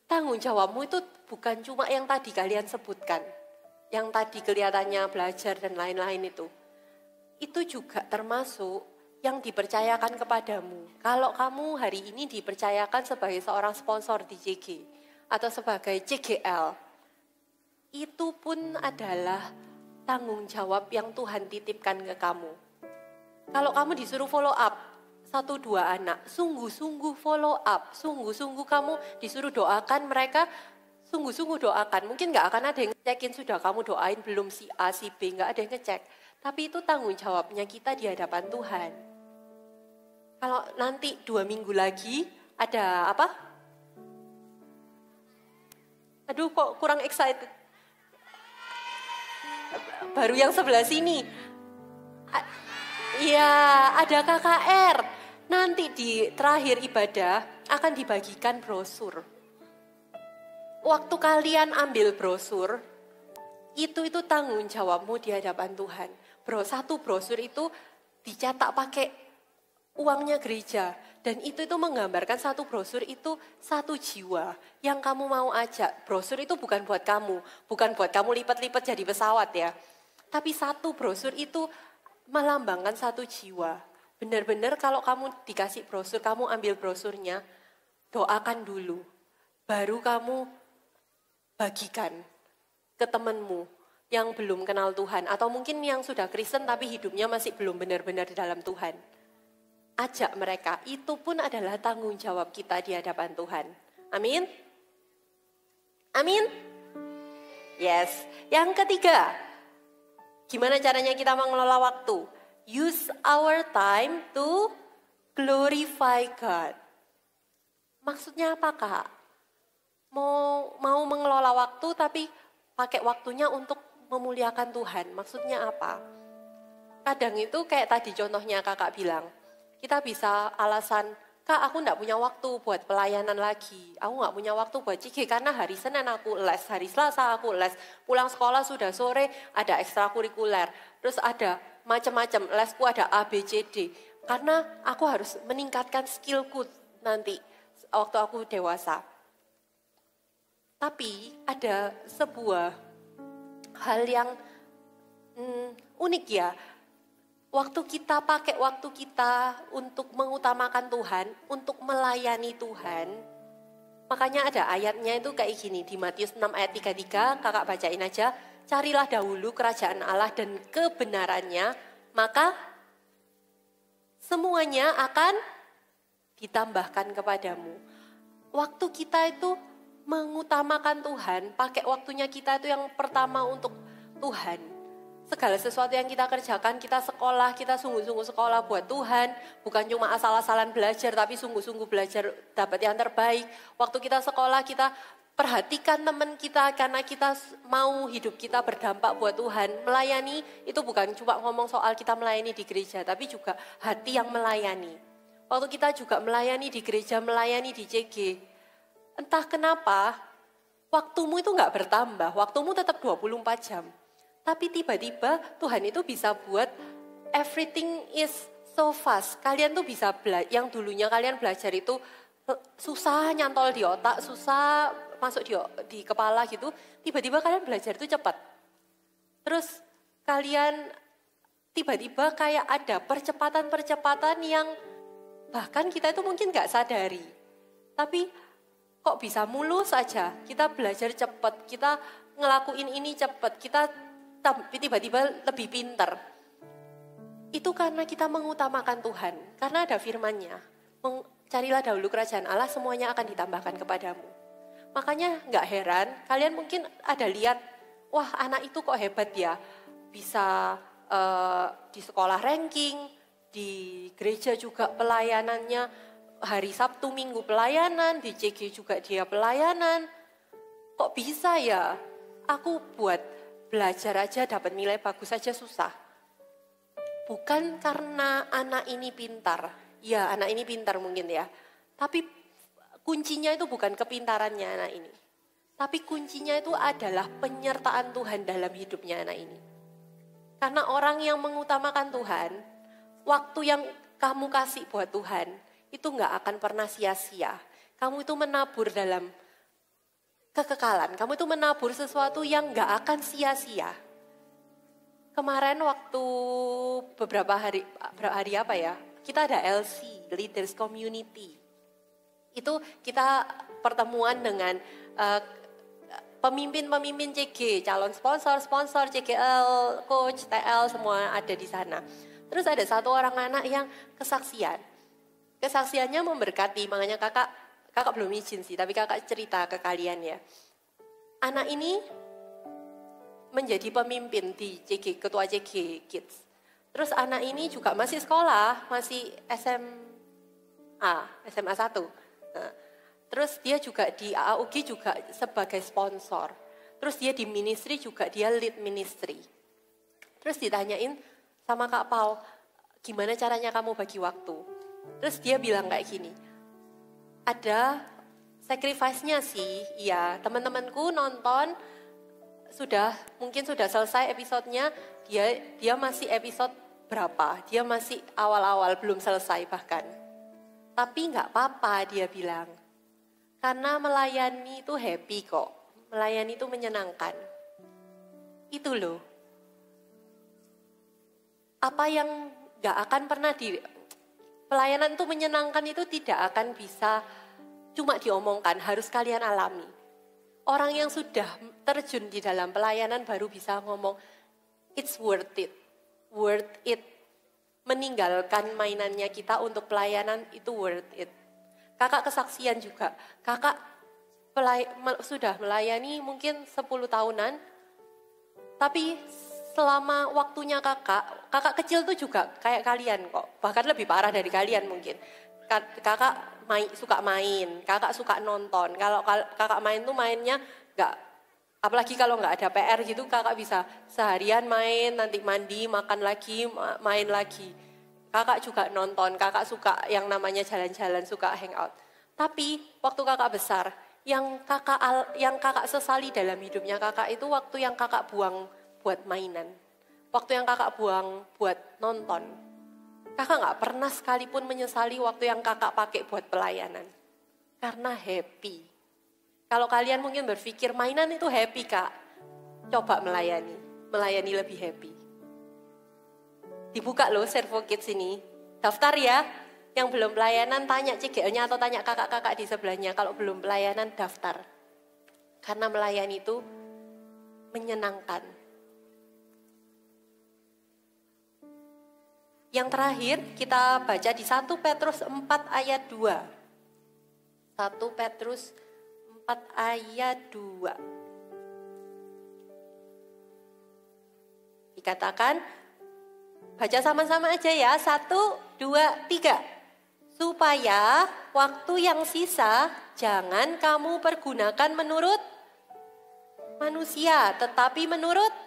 Tanggung jawabmu itu bukan cuma yang tadi kalian sebutkan, yang tadi kelihatannya belajar dan lain-lain itu. Itu juga termasuk yang dipercayakan kepadamu. Kalau kamu hari ini dipercayakan sebagai seorang sponsor di CG atau sebagai CGL, itu pun adalah tanggung jawab yang Tuhan titipkan ke kamu. Kalau kamu disuruh follow up 1-2 anak, sungguh-sungguh follow up, sungguh-sungguh kamu disuruh doakan mereka, sungguh-sungguh doakan. Mungkin nggak akan ada yang ngecekin sudah kamu doain belum si A, si B, nggak ada yang ngecek. Tapi itu tanggung jawabnya kita di hadapan Tuhan. Kalau nanti 2 minggu lagi ada apa? Aduh kok kurang excited. Baru yang sebelah sini. Iya, ada KKR. Nanti di terakhir ibadah akan dibagikan brosur. Waktu kalian ambil brosur, itu tanggung jawabmu di hadapan Tuhan. Satu brosur itu dicetak pakai uangnya gereja. Dan itu menggambarkan satu brosur itu 1 jiwa yang kamu mau ajak. Brosur itu bukan buat kamu. Bukan buat kamu lipat-lipat jadi pesawat ya. Tapi satu brosur itu melambangkan 1 jiwa. Benar-benar kalau kamu dikasih brosur, kamu ambil brosurnya, doakan dulu. Baru kamu bagikan ke temanmu yang belum kenal Tuhan. Atau mungkin yang sudah Kristen tapi hidupnya masih belum benar-benar di dalam Tuhan. Ajak mereka, itu pun adalah tanggung jawab kita di hadapan Tuhan. Amin? Amin? Yes. Yang ketiga, gimana caranya kita mengelola waktu? Use our time to glorify God. Maksudnya apa, Kak? Mau mengelola waktu tapi pakai waktunya untuk memuliakan Tuhan. Maksudnya apa? Kadang itu kayak tadi contohnya kakak bilang, kita bisa alasan, Kak aku enggak punya waktu buat pelayanan lagi. Aku enggak punya waktu buat CG karena hari Senin aku les, hari Selasa aku les. Pulang sekolah sudah sore ada ekstrakurikuler. Terus ada macam-macam, lesku ada A, B, C, D. Karena aku harus meningkatkan skillku nanti waktu aku dewasa. Tapi ada sebuah hal yang unik ya. Waktu kita pakai waktu kita untuk mengutamakan Tuhan, untuk melayani Tuhan. Makanya ada ayatnya itu kayak gini, di Matius 6 ayat 33, kakak bacain aja. Carilah dahulu kerajaan Allah dan kebenarannya, maka semuanya akan ditambahkan kepadamu. Waktu kita itu mengutamakan Tuhan, pakai waktunya kita itu yang pertama untuk Tuhan. Segala sesuatu yang kita kerjakan, kita sekolah, kita sungguh-sungguh sekolah buat Tuhan. Bukan cuma asal-asalan belajar, tapi sungguh-sungguh belajar dapat yang terbaik. Waktu kita sekolah, kita perhatikan teman kita karena kita mau hidup kita berdampak buat Tuhan. Melayani itu bukan cuma ngomong soal kita melayani di gereja, tapi juga hati yang melayani. Waktu kita juga melayani di gereja, melayani di CG. Entah kenapa, waktumu itu gak bertambah, waktumu tetap 24 jam. Tapi tiba-tiba Tuhan itu bisa buat everything is so fast. Kalian tuh bisa yang dulunya kalian belajar itu susah nyantol di otak, susah masuk di kepala gitu. Tiba-tiba kalian belajar itu cepat. Terus kalian tiba-tiba kayak ada percepatan-percepatan yang bahkan kita itu mungkin gak sadari. Tapi kok bisa mulus aja, kita belajar cepat, kita ngelakuin ini cepat, kita tiba-tiba lebih pintar. Itu karena kita mengutamakan Tuhan. Karena ada firman-Nya. Carilah dahulu kerajaan Allah, semuanya akan ditambahkan kepadamu. Makanya gak heran, kalian mungkin ada lihat, wah anak itu kok hebat ya. Bisa di sekolah ranking, di gereja juga pelayanannya, hari Sabtu Minggu pelayanan, di CG juga dia pelayanan. Kok bisa ya? Aku buat belajar aja dapat nilai bagus aja susah. Bukan karena anak ini pintar. Ya anak ini pintar mungkin ya. Tapi kuncinya itu bukan kepintarannya anak ini. Tapi kuncinya itu adalah penyertaan Tuhan dalam hidupnya anak ini. Karena orang yang mengutamakan Tuhan, waktu yang kamu kasih buat Tuhan, itu gak akan pernah sia-sia. Kamu itu menabur dalam kekekalan, kamu itu menabur sesuatu yang gak akan sia-sia. Kemarin waktu beberapa hari apa ya, kita ada LC, Leaders Community. Itu kita pertemuan dengan pemimpin-pemimpin CG, calon sponsor, CGL, coach, TL, semua ada di sana. Terus ada satu orang anak yang kesaksian. Kesaksiannya memberkati, makanya kakak belum izin sih, tapi kakak cerita ke kalian ya. Anak ini menjadi pemimpin di CG, ketua CG Kids. Terus anak ini juga masih sekolah, masih SMA 1. Nah, terus dia juga di AUG juga sebagai sponsor. Terus dia di ministry juga dia lead ministry. Terus ditanyain sama Kak Pau, gimana caranya kamu bagi waktu? Terus dia bilang kayak gini, ada sacrifice-nya sih, iya. Teman-temanku nonton mungkin sudah selesai episodenya, dia masih episode berapa? Dia masih awal-awal belum selesai bahkan. Tapi nggak apa-apa dia bilang, karena melayani itu happy kok, melayani itu menyenangkan. Itu loh. Apa yang nggak akan pernah pelayanan itu menyenangkan itu tidak akan bisa cuma diomongkan, harus kalian alami. Orang yang sudah terjun di dalam pelayanan baru bisa ngomong, it's worth it. Worth it. Meninggalkan mainannya kita untuk pelayanan itu worth it. Kakak kesaksian juga. Kakak sudah melayani mungkin 10 tahunan. Tapi selama waktunya kakak kecil tuh juga kayak kalian kok. Bahkan lebih parah dari kalian mungkin. Kakak suka main, kakak suka nonton. Kalau kakak main tuh mainnya apalagi kalau nggak ada PR gitu, kakak bisa seharian main, nanti mandi, makan lagi, main lagi. Kakak juga nonton, kakak suka yang namanya jalan-jalan, suka hangout. Tapi waktu kakak besar, yang kakak sesali dalam hidupnya kakak itu waktu yang kakak buang buat mainan, waktu yang kakak buang buat nonton. Kakak gak pernah sekalipun menyesali waktu yang kakak pakai buat pelayanan. Karena happy. Kalau kalian mungkin berpikir mainan itu happy kak, coba melayani lebih happy. Dibuka loh Servo Kids ini, daftar ya. Yang belum pelayanan tanya CGL-nya atau tanya kakak-kakak di sebelahnya. Kalau belum pelayanan daftar. Karena melayani itu menyenangkan. Yang terakhir kita baca di 1 Petrus 4 ayat 2. 1 Petrus 4 ayat 2. Dikatakan, baca sama-sama aja ya. 1, 2, 3. Supaya waktu yang sisa jangan kamu pergunakan menurut manusia, tetapi menurut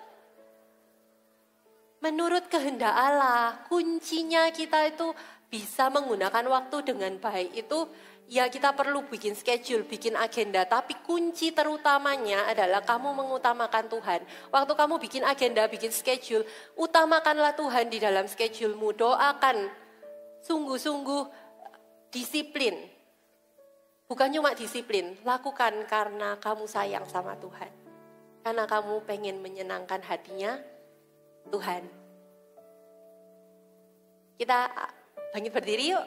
kehendak Allah. Kuncinya kita itu bisa menggunakan waktu dengan baik itu, ya kita perlu bikin schedule, bikin agenda. Tapi kunci terutamanya adalah kamu mengutamakan Tuhan. Waktu kamu bikin agenda, bikin schedule, utamakanlah Tuhan di dalam schedulemu. Doakan sungguh-sungguh disiplin. Bukan cuma disiplin, lakukan karena kamu sayang sama Tuhan. Karena kamu pengen menyenangkan hatinya Tuhan. Kita bangkit berdiri yuk.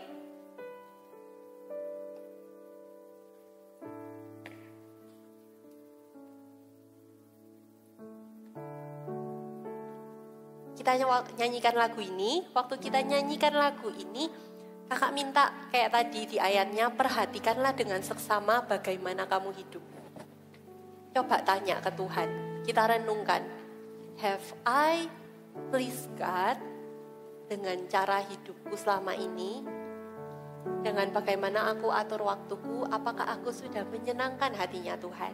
Kita nyanyikan lagu ini. Waktu kita nyanyikan lagu ini, kakak minta kayak tadi di ayatnya, perhatikanlah dengan seksama bagaimana kamu hidup. Coba tanya ke Tuhan, kita renungkan. Have I pleased God dengan cara hidupku selama ini? Dengan bagaimana aku atur waktuku, apakah aku sudah menyenangkan hatinya Tuhan?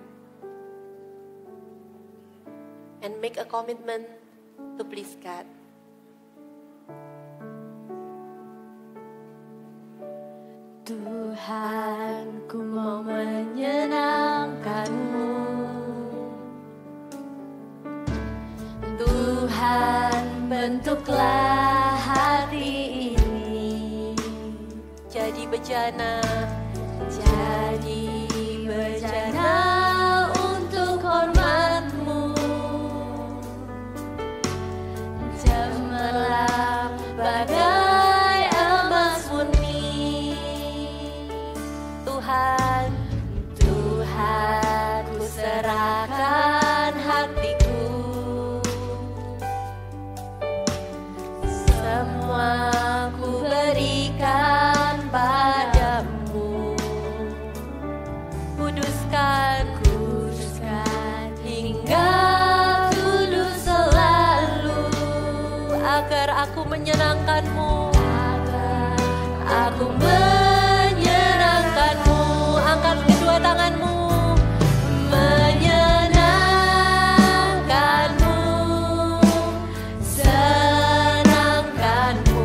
And make a commitment to please God. Tuhan, ku mau menyenangkan-Mu. Tuhan, bentuklah hati ini jadi bejana untuk hormat-Mu. Cemerlang bagai emas murni. Tuhan, ku serahkan hatiku. Semua ku berikan padamu. menyenangkanmu. Aku menyenangkanmu. Angkat kedua tanganmu. Menyenangkanmu, senangkanmu.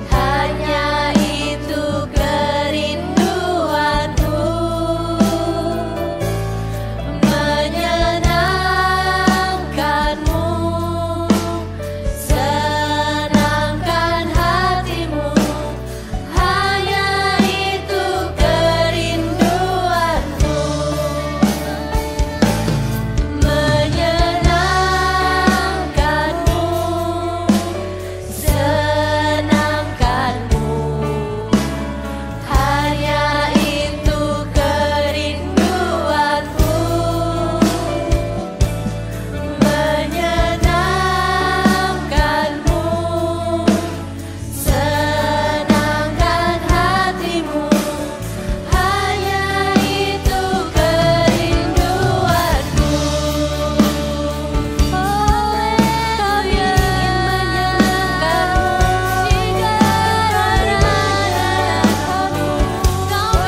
Hanya itu kerinduanku. Menyenangkanmu, senangkan hatimu. Hanya itu kerinduanku. Menyenangkanmu, senangkanmu. Hanya itu kerinduanku. Menyenangkanmu, senangkan hatimu. Hanya itu kerinduanku. Kami ingin menyenangkanmu. Kami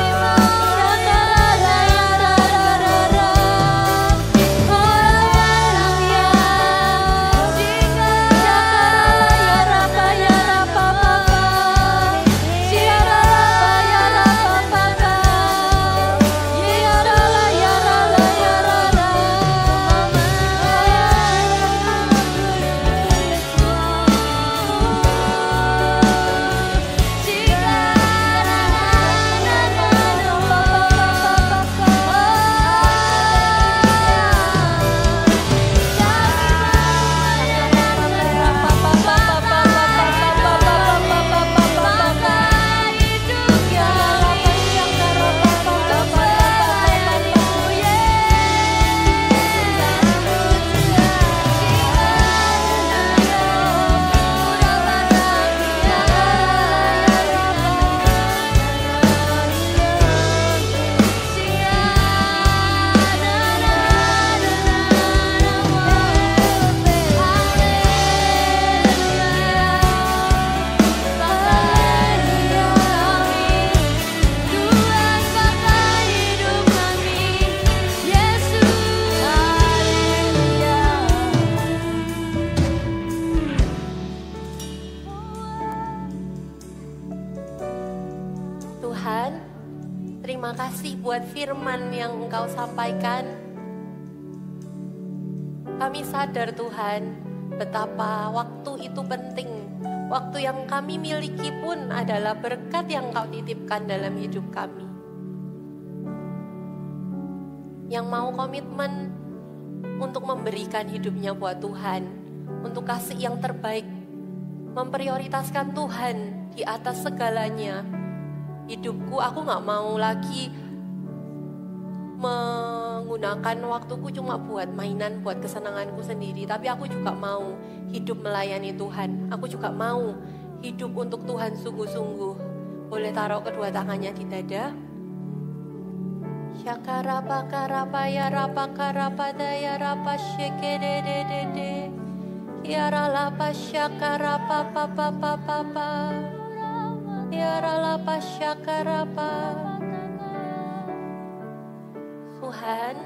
Tuhan, terima kasih buat firman yang Engkau sampaikan. Kami sadar Tuhan, betapa waktu itu penting. Waktu yang kami miliki pun adalah berkat yang Engkau titipkan dalam hidup kami. Yang mau komitmen untuk memberikan hidupnya buat Tuhan, untuk kasih yang terbaik, memprioritaskan Tuhan di atas segalanya. Hidupku, aku gak mau lagi menggunakan waktuku cuma buat mainan, buat kesenanganku sendiri. Tapi aku juga mau hidup melayani Tuhan. Aku juga mau hidup untuk Tuhan sungguh-sungguh. Boleh taruh kedua tangannya di dada. Syakarapa karapa ya rapa karapa daya rapa shekedededede. Yara lapa syakarapa papa papa papa. Yara lapa syakarapa. Tuhan,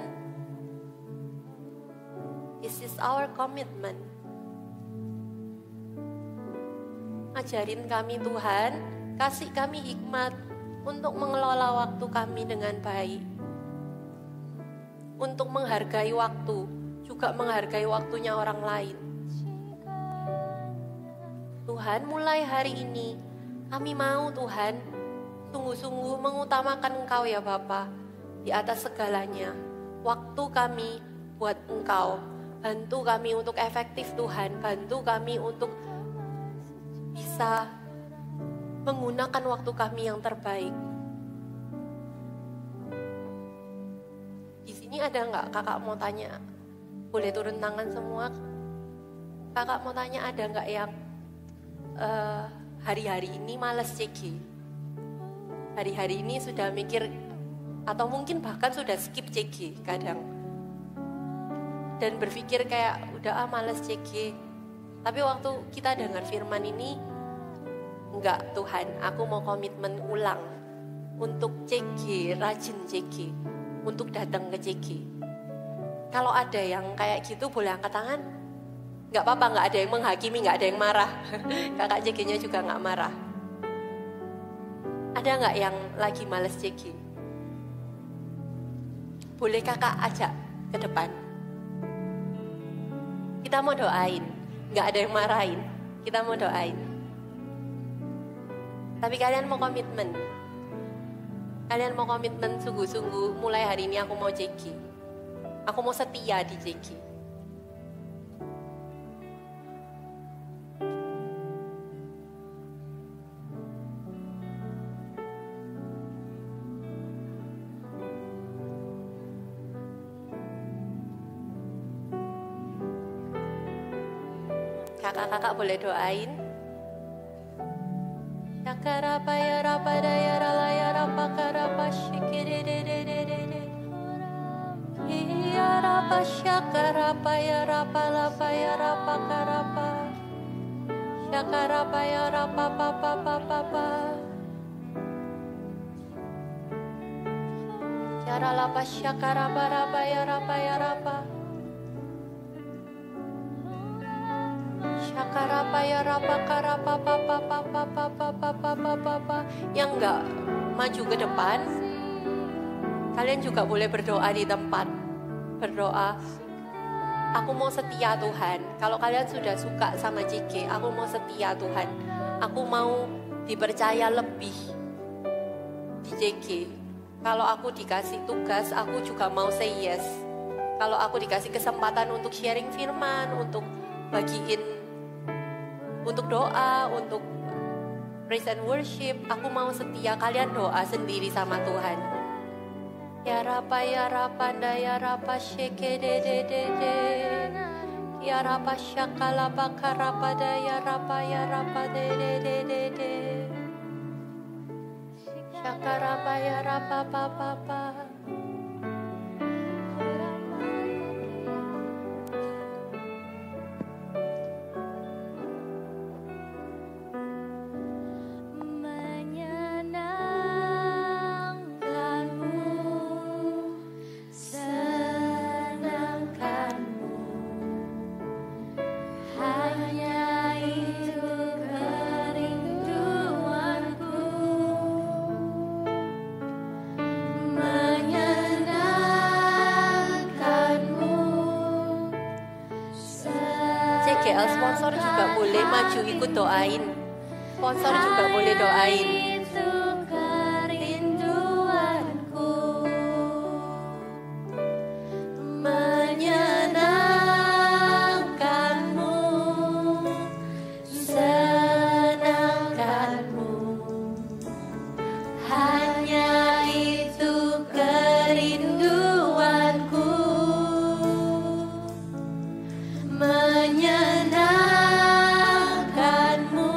this is our commitment. Ajarin kami Tuhan, kasih kami hikmat untuk mengelola waktu kami dengan baik. Untuk menghargai waktu, juga menghargai waktunya orang lain. Tuhan, mulai hari ini kami mau Tuhan sungguh-sungguh mengutamakan Engkau ya Bapa di atas segalanya. Waktu kami buat Engkau. Bantu kami untuk efektif Tuhan. Bantu kami untuk bisa menggunakan waktu kami yang terbaik. Di sini ada nggak kakak mau tanya? Boleh turun tangan semua. Kakak mau tanya ada nggak yang hari-hari ini malas CG? Hari-hari ini sudah mikir atau mungkin bahkan sudah skip CG kadang. Dan berpikir kayak udah males CG. Tapi waktu kita dengar firman ini, enggak Tuhan, aku mau komitmen ulang untuk CG, rajin CG, untuk datang ke CG. Kalau ada yang kayak gitu boleh angkat tangan. Enggak apa-apa, enggak ada yang menghakimi, enggak ada yang marah. Kakak CG-nya juga enggak marah. Ada enggak yang lagi males CG? Boleh kakak ajak ke depan. Kita mau doain, enggak ada yang marahin. Kita mau doain. Tapi kalian mau komitmen. Kalian mau komitmen sungguh-sungguh, mulai hari ini aku mau CG. Aku mau setia di CG. Kakak-kakak boleh doain. Yakarapa ya rapa daya rala ya rapa karapa shikididididididi. Ya rapa syakarapa ya rapa lapa ya rapa karapa. Syakarapa ya rapa papa papa papa. Cara lapa syakarapa rapa ya rapa ya rapa. Syakarapa ya rapa karapa papa papa papa papa papa. Yang enggak maju ke depan, kalian juga boleh berdoa di tempat. Berdoa, aku mau setia Tuhan. Kalau kalian sudah suka sama CG, aku mau setia Tuhan. Aku mau dipercaya lebih di CG. Kalau aku dikasih tugas, aku juga mau say yes. Kalau aku dikasih kesempatan untuk sharing firman, untuk bagiin, untuk doa, untuk praise and worship, aku mau setia. Kalian doa sendiri sama Tuhan. Ya rapa daya rapa sheke de de de de. Ya rapa syakala bakarapa daya rapa ya rapa de de de de de. Syakarapa ya rapa pa pa pa. Sponsor juga boleh maju ikut doain. Sponsor juga boleh doain. Menyenangkanmu, senangkanmu, hanya itu kerinduanku. Menyenangkanmu,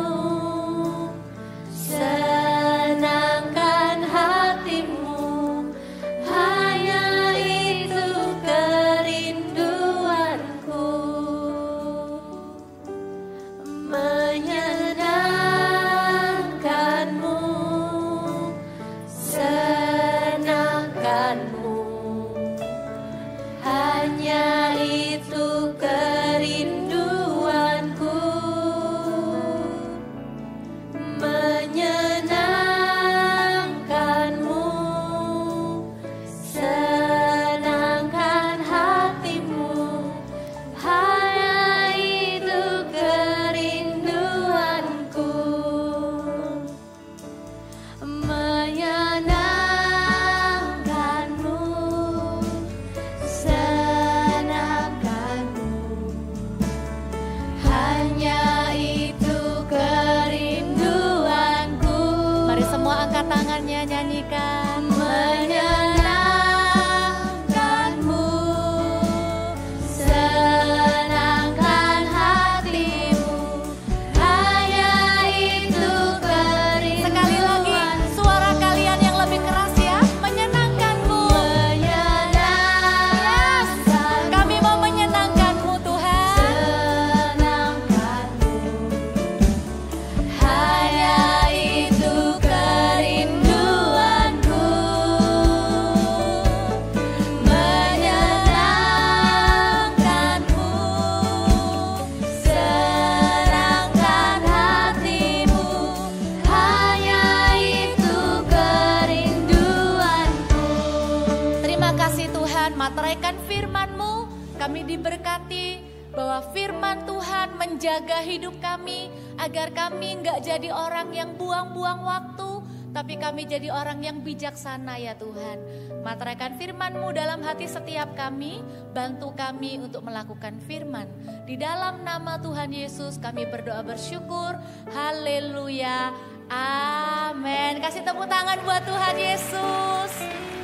kami diberkati, bahwa firman Tuhan menjaga hidup kami, agar kami nggak jadi orang yang buang-buang waktu, tapi kami jadi orang yang bijaksana ya Tuhan. Materaikan firman-Mu dalam hati setiap kami, bantu kami untuk melakukan firman. Di dalam nama Tuhan Yesus kami berdoa bersyukur, haleluya, amin. Kasih tepuk tangan buat Tuhan Yesus,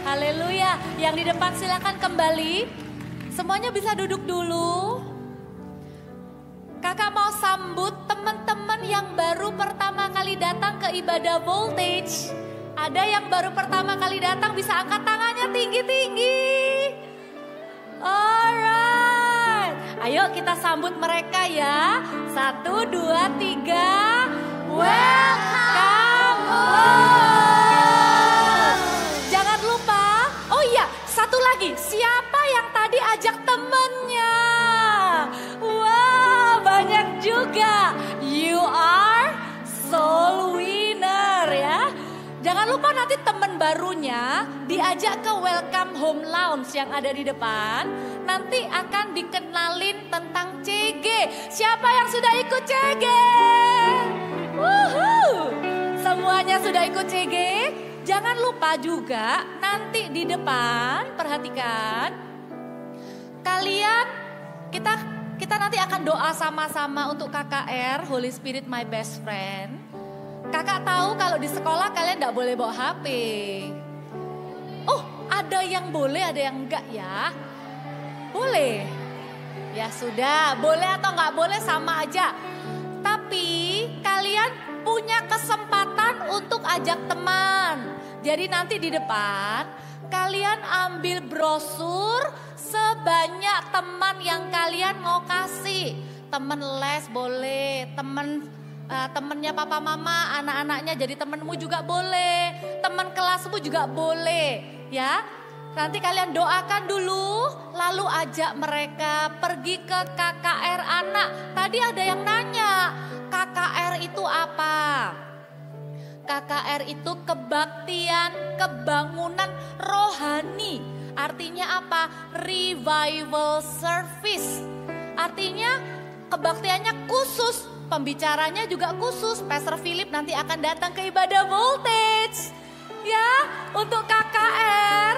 haleluya. Yang di depan silakan kembali, semuanya bisa duduk dulu. Kakak mau sambut teman-teman yang baru pertama kali datang ke ibadah Voltage. Ada yang baru pertama kali datang, bisa angkat tangannya tinggi-tinggi. Alright, ayo kita sambut mereka ya. 1, 2, 3. Welcome home. Jangan lupa, oh iya, satu lagi. Siapa yang tadi ajak temennya? Wow, banyak juga. You are soul winner ya. Jangan lupa nanti teman barunya diajak ke Welcome Home Lounge yang ada di depan. Nanti akan dikenalin tentang CG. Siapa yang sudah ikut CG? Woohoo! Semuanya sudah ikut CG. Jangan lupa juga nanti di depan, perhatikan. Kalian, kita nanti akan doa sama-sama untuk KKR, Holy Spirit My Best Friend. Kakak tahu kalau di sekolah kalian tidak boleh bawa HP. Oh, ada yang boleh, ada yang enggak ya? Boleh. Ya sudah, boleh atau enggak boleh sama aja. Tapi kalian punya kesempatan untuk ajak teman. Jadi nanti di depan kalian ambil brosur sebanyak teman yang kalian mau kasih. Teman les boleh, temennya papa mama, anak-anaknya jadi temenmu juga boleh, teman kelasmu juga boleh ya. Nanti kalian doakan dulu, lalu ajak mereka pergi ke KKR anak. Tadi ada yang nanya, KKR itu apa? KKR itu kebaktian, kebangunan rohani. Artinya apa? Revival service. Artinya kebaktiannya khusus, pembicaranya juga khusus. Pastor Philip nanti akan datang ke ibadah Voltage. Ya, untuk KKR,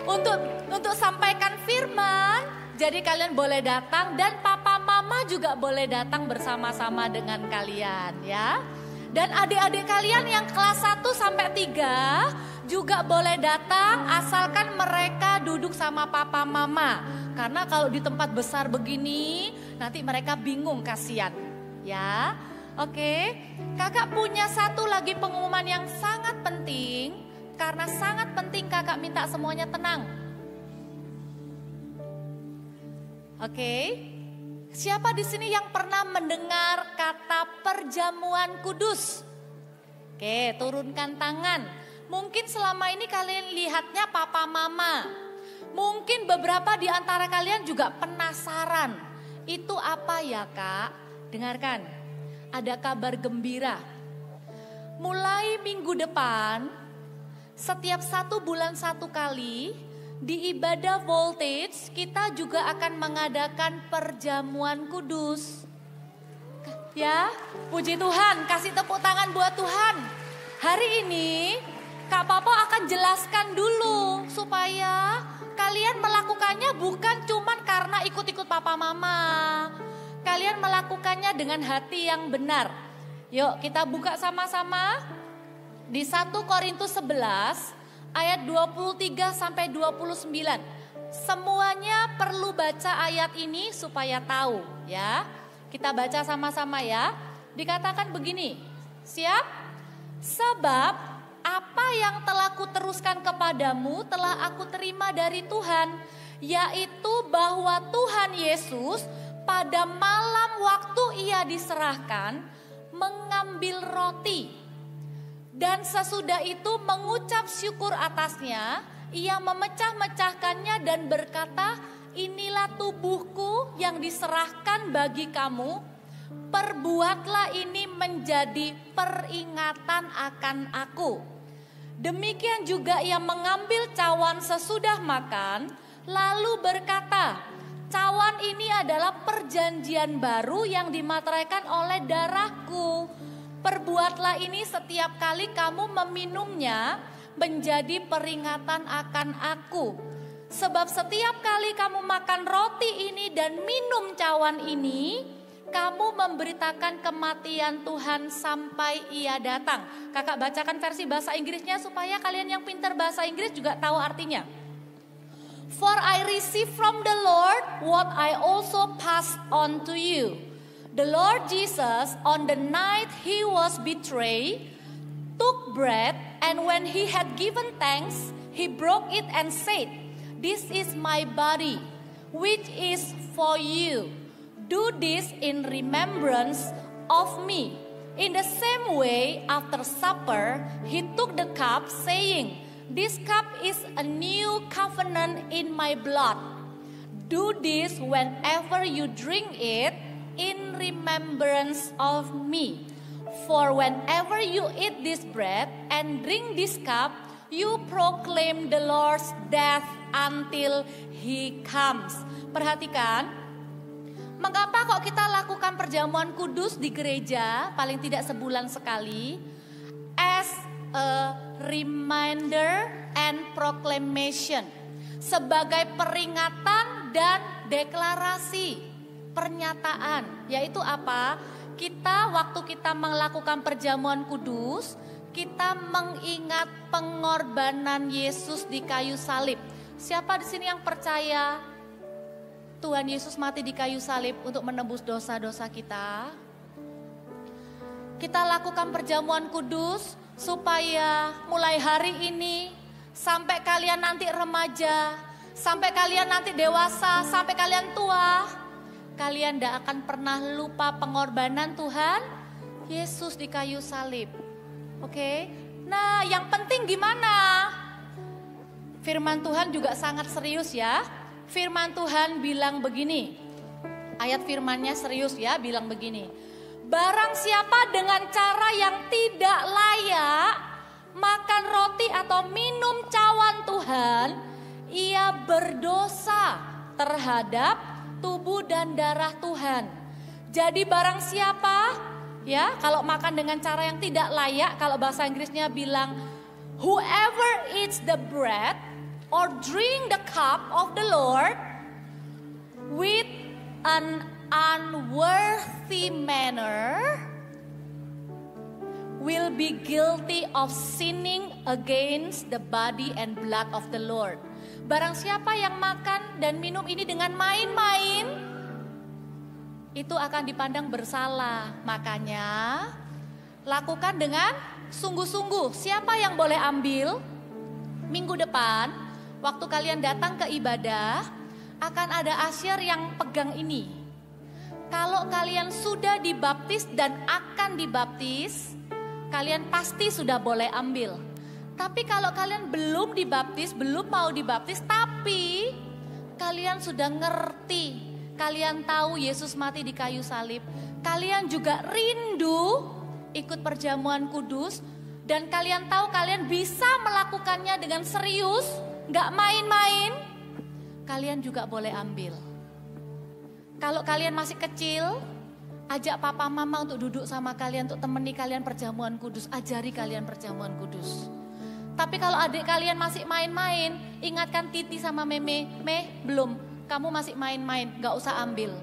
untuk sampaikan firman. Jadi kalian boleh datang dan papa mama juga boleh datang bersama-sama dengan kalian ya. Dan adik-adik kalian yang kelas 1 sampai 3 juga boleh datang asalkan mereka duduk sama papa mama. Karena kalau di tempat besar begini nanti mereka bingung, kasihan. Ya, oke. Kakak punya satu lagi pengumuman yang sangat penting. Karena sangat penting kakak minta semuanya tenang. Oke. Siapa di sini yang pernah mendengar kata perjamuan kudus? Oke, turunkan tangan. Mungkin selama ini kalian lihatnya papa mama. Mungkin beberapa di antara kalian juga penasaran. Itu apa ya kak? Dengarkan, ada kabar gembira. Mulai minggu depan, setiap 1 bulan 1 kali, di ibadah Voltage kita juga akan mengadakan perjamuan kudus. Ya, puji Tuhan, kasih tepuk tangan buat Tuhan. Hari ini Kak Papo akan jelaskan dulu supaya kalian melakukannya bukan cuman karena ikut-ikut papa mama. Kalian melakukannya dengan hati yang benar. Yuk kita buka sama-sama di 1 Korintus 11 ayat 23 sampai 29. Semuanya perlu baca ayat ini supaya tahu ya. Kita baca sama-sama ya. Dikatakan begini. Siap? Sebab apa yang telah kuteruskan kepadamu telah aku terima dari Tuhan, yaitu bahwa Tuhan Yesus pada malam waktu ia diserahkan mengambil roti. Dan sesudah itu mengucap syukur atasnya, ia memecah-mecahkannya dan berkata, inilah tubuhku yang diserahkan bagi kamu, perbuatlah ini menjadi peringatan akan aku. Demikian juga ia mengambil cawan sesudah makan, lalu berkata, Cawan ini adalah perjanjian baru yang dimateraikan oleh darahku. Perbuatlah ini setiap kali kamu meminumnya menjadi peringatan akan aku. Sebab setiap kali kamu makan roti ini dan minum cawan ini, kamu memberitakan kematian Tuhan sampai ia datang. Kakak bacakan versi bahasa Inggrisnya supaya kalian yang pintar bahasa Inggris juga tahu artinya. For I received from the Lord what I also passed on to you. The Lord Jesus, on the night he was betrayed, took bread, and when he had given thanks, he broke it and said, "This is my body, which is for you. Do this in remembrance of me." In the same way, after supper, he took the cup, saying, "This cup is a new covenant in my blood. Do this whenever you drink it in remembrance of me. For whenever you eat this bread and drink this cup, you proclaim the Lord's death until he comes." Perhatikan, mengapa kok kita lakukan perjamuan kudus di gereja paling tidak sebulan sekali? As a reminder and proclamation, sebagai peringatan dan deklarasi, pernyataan, yaitu apa? Waktu kita melakukan perjamuan kudus, kita mengingat pengorbanan Yesus di kayu salib. Siapa di sini yang percaya Tuhan Yesus mati di kayu salib untuk menebus dosa-dosa kita? Kita lakukan perjamuan kudus supaya mulai hari ini sampai kalian nanti remaja, sampai kalian nanti dewasa, sampai kalian tua, kalian tidak akan pernah lupa pengorbanan Tuhan Yesus di kayu salib. Oke? Nah, yang penting gimana? Firman Tuhan juga sangat serius ya. Firman Tuhan bilang begini. Ayat firmannya serius ya, bilang begini. Barang siapa dengan cara yang tidak layak makan roti atau minum cawan Tuhan, ia berdosa terhadap tubuh dan darah Tuhan. Jadi barang siapa ya, kalau makan dengan cara yang tidak layak, kalau bahasa Inggrisnya bilang whoever eats the bread or drink the cup of the Lord with an unworthy manner will be guilty of sinning against the body and blood of the Lord. Barang siapa yang makan dan minum ini dengan main-main, itu akan dipandang bersalah. Makanya lakukan dengan sungguh-sungguh. Siapa yang boleh ambil? Minggu depan waktu kalian datang ke ibadah, akan ada asyir yang pegang ini. Kalau kalian sudah dibaptis dan akan dibaptis, kalian pasti sudah boleh ambil. Tapi kalau kalian belum dibaptis, belum mau dibaptis, tapi kalian sudah ngerti, kalian tahu Yesus mati di kayu salib, kalian juga rindu ikut perjamuan kudus, dan kalian tahu kalian bisa melakukannya dengan serius, gak main-main, kalian juga boleh ambil. Kalau kalian masih kecil, ajak papa mama untuk duduk sama kalian, untuk temani kalian perjamuan kudus, ajari kalian perjamuan kudus. Tapi kalau adik kalian masih main-main, ingatkan Titi sama Meme, belum, kamu masih main-main, gak usah ambil.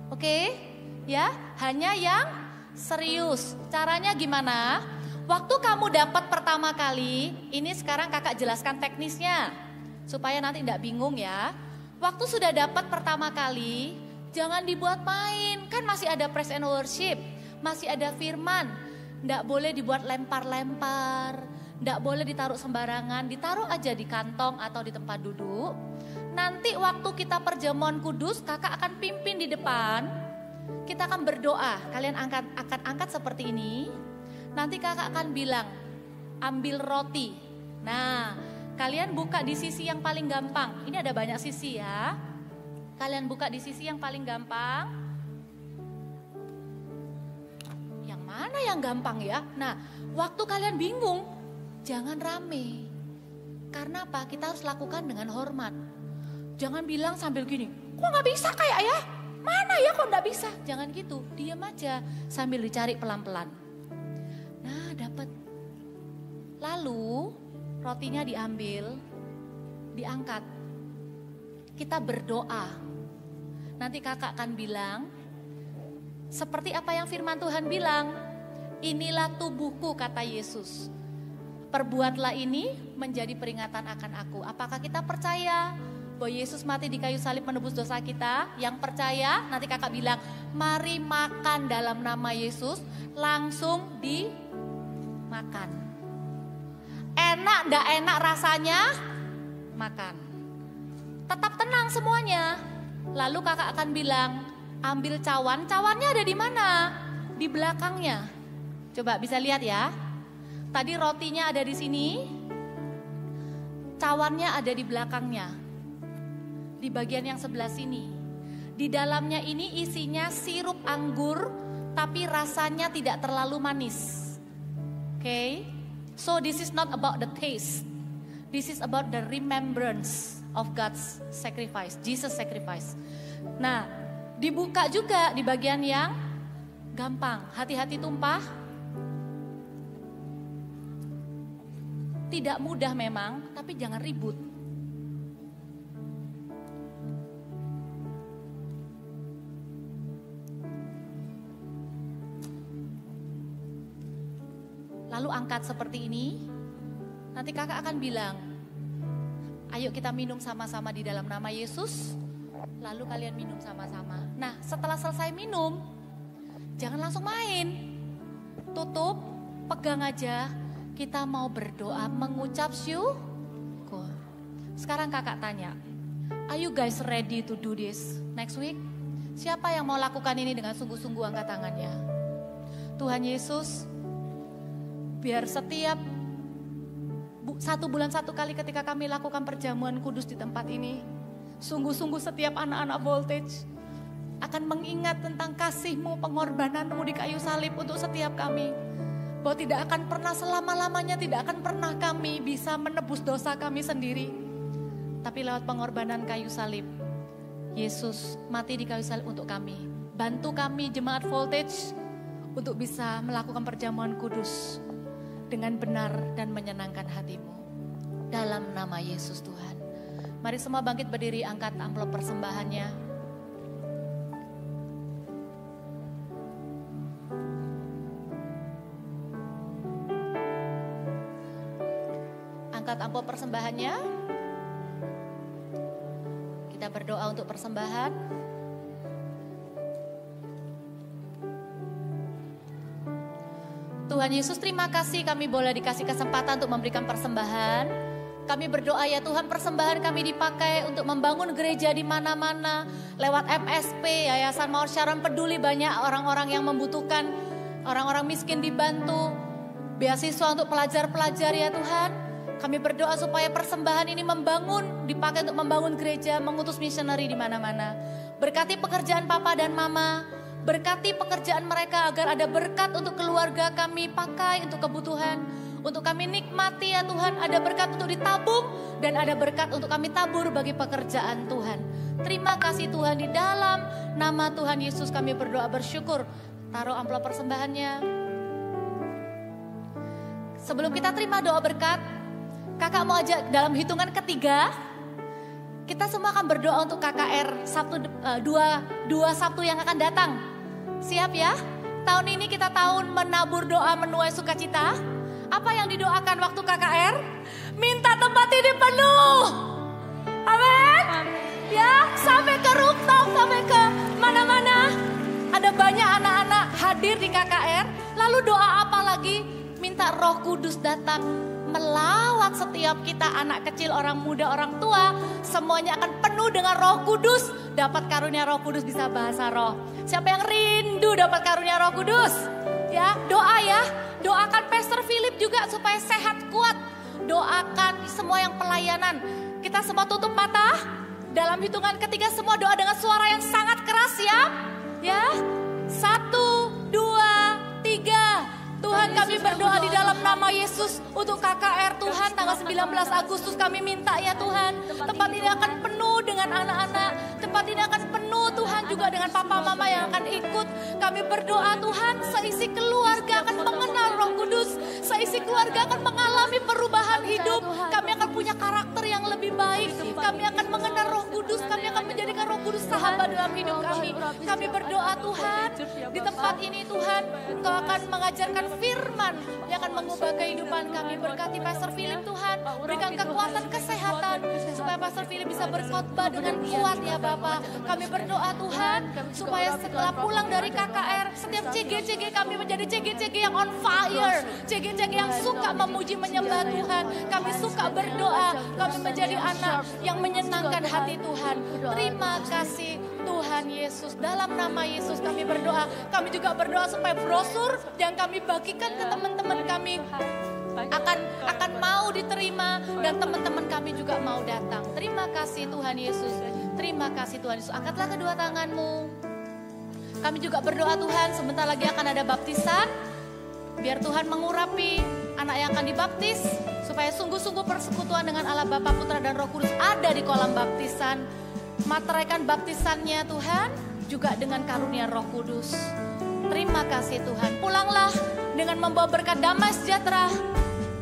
Oke? Ya, hanya yang serius. Caranya gimana? Waktu kamu dapat pertama kali, ini sekarang kakak jelaskan teknisnya, supaya nanti tidak bingung ya. Waktu sudah dapat pertama kali, jangan dibuat main, kan masih ada praise and worship, masih ada firman. Tidak boleh dibuat lempar-lempar, tidak boleh ditaruh sembarangan, ditaruh aja di kantong atau di tempat duduk. Nanti waktu kita perjamuan kudus, kakak akan pimpin di depan, kita akan berdoa, kalian akan angkat seperti ini. Nanti kakak akan bilang, ambil roti. Nah, kalian buka di sisi yang paling gampang. Ini ada banyak sisi ya. Kalian buka di sisi yang paling gampang. Yang mana yang gampang ya? Nah, waktu kalian bingung, jangan rame. Karena apa? Kita harus lakukan dengan hormat. Jangan bilang sambil gini, kok nggak bisa kayak ya? Mana ya kok nggak bisa? Jangan gitu, diam aja sambil dicari pelan-pelan. Nah, dapat. Lalu rotinya diambil, diangkat. Kita berdoa. Nanti kakak akan bilang, seperti apa yang firman Tuhan bilang, inilah tubuhku kata Yesus. Perbuatlah ini menjadi peringatan akan aku. Apakah kita percaya bahwa Yesus mati di kayu salib menebus dosa kita? Yang percaya, nanti kakak bilang, mari makan dalam nama Yesus, langsung dimakan. Enak ndak enak rasanya, makan. Tetap tenang semuanya. Lalu kakak akan bilang, ambil cawan, cawannya ada di mana? Di belakangnya. Coba bisa lihat ya. Tadi rotinya ada di sini, cawannya ada di belakangnya. Di bagian yang sebelah sini. Di dalamnya ini isinya sirup anggur, tapi rasanya tidak terlalu manis. Oke? So this is not about the taste. This is about the remembrance of God's sacrifice, Jesus sacrifice. Nah, dibuka juga di bagian yang gampang. Hati-hati tumpah. Tidak mudah memang, tapi jangan ribut. Lalu angkat seperti ini, nanti kakak akan bilang, ayo kita minum sama-sama di dalam nama Yesus, lalu kalian minum sama-sama. Nah, setelah selesai minum, jangan langsung main, tutup, pegang aja, kita mau berdoa mengucap syukur. Sekarang kakak tanya, are you guys ready to do this next week? Siapa yang mau lakukan ini dengan sungguh-sungguh angkat tangannya? Tuhan Yesus, biar setiap 1 bulan 1 kali ketika kami lakukan perjamuan kudus di tempat ini, sungguh-sungguh setiap anak-anak Voltage akan mengingat tentang kasih-Mu, pengorbanan-Mu di kayu salib untuk setiap kami. Bahwa tidak akan pernah selama-lamanya, tidak akan pernah kami bisa menebus dosa kami sendiri. Tapi lewat pengorbanan kayu salib, Yesus mati di kayu salib untuk kami. Bantu kami jemaat Voltage untuk bisa melakukan perjamuan kudus dengan benar dan menyenangkan hati-Mu. Dalam nama Yesus Tuhan. Mari semua bangkit berdiri, angkat amplop persembahannya. Angkat amplop persembahannya. Kita berdoa untuk persembahan. Tuhan Yesus, terima kasih kami boleh dikasih kesempatan untuk memberikan persembahan. Kami berdoa ya Tuhan, persembahan kami dipakai untuk membangun gereja di mana-mana. Lewat MSP, Yayasan Mawar Sharon peduli, banyak orang-orang yang membutuhkan, orang-orang miskin dibantu. Beasiswa untuk pelajar-pelajar ya Tuhan. Kami berdoa supaya persembahan ini dipakai untuk membangun gereja, mengutus misioneri di mana-mana. Berkati pekerjaan Papa dan Mama. Berkati pekerjaan mereka agar ada berkat untuk keluarga kami pakai untuk kebutuhan. Untuk kami nikmati ya Tuhan, ada berkat untuk ditabung dan ada berkat untuk kami tabur bagi pekerjaan Tuhan. Terima kasih Tuhan, di dalam nama Tuhan Yesus kami berdoa bersyukur. Taruh amplop persembahannya. Sebelum kita terima doa berkat, kakak mau ajak dalam hitungan ketiga, kita semua akan berdoa untuk KKR dua Sabtu yang akan datang. Siap ya? Tahun ini kita tahun menabur doa menuai sukacita. Apa yang didoakan waktu KKR? Minta tempat ini penuh. Amin. Ya, sampai ke rooftop, sampai ke mana-mana. Ada banyak anak-anak hadir di KKR. Lalu doa apa lagi? Minta Roh Kudus datang melawat setiap kita, anak kecil, orang muda, orang tua. Semuanya akan penuh dengan Roh Kudus. Dapat karunia Roh Kudus, bisa bahasa roh. Siapa yang rindu dapat karunia Roh Kudus? Ya, doa ya. Doakan Pastor Philip juga supaya sehat, kuat. Doakan semua yang pelayanan. Kita semua tutup mata. Dalam hitungan ketiga semua doa dengan suara yang sangat keras ya. Ya. 1, 2, 3. Tuhan kami berdoa di dalam nama Yesus untuk KKR Tuhan tanggal 19 Agustus kami minta ya Tuhan. Tempat ini akan penuh dengan anak-anak. Tempat ini akan penuh Tuhan juga dengan papa mama yang akan ikut. Kami berdoa Tuhan seisi keluarga akan mengenal Roh Kudus. Seisi keluarga akan mengalami perubahan hidup. Kami akan punya karakter yang lebih baik. Kami akan mengenal Roh Kudus. Kami akan menjadikan Roh Kudus sahabat dalam hidup kami. Kami berdoa Tuhan di tempat ini Tuhan Engkau akan mengajarkan firman yang akan mengubah kehidupan kami. Berkati Pastor Philip Tuhan, berikan kekuatan kesehatan supaya Pastor Philip bisa berkhotbah dengan kuat ya Bapak. Kami berdoa Tuhan supaya setelah pulang dari KKR setiap CG-CG kami menjadi CG-CG yang on fire, CG-CG yang suka memuji menyembah Tuhan. Kami suka berdoa, kami menjadi anak yang menyenangkan hati Tuhan. Terima kasih Tuhan Yesus. Dalam nama Yesus kami berdoa. Kami juga berdoa supaya brosur yang kami bagikan ke teman-teman kami akan mau diterima dan teman-teman kami juga mau datang. Terima kasih Tuhan Yesus. Terima kasih Tuhan Yesus. Angkatlah kedua tanganmu. Kami juga berdoa Tuhan sebentar lagi akan ada baptisan. Biar Tuhan mengurapi anak yang akan dibaptis supaya sungguh-sungguh persekutuan dengan Allah Bapa, Putra dan Roh Kudus ada di kolam baptisan. Materaikan baptisannya Tuhan juga dengan karunia Roh Kudus. Terima kasih Tuhan. Pulanglah dengan membawa berkat damai sejahtera,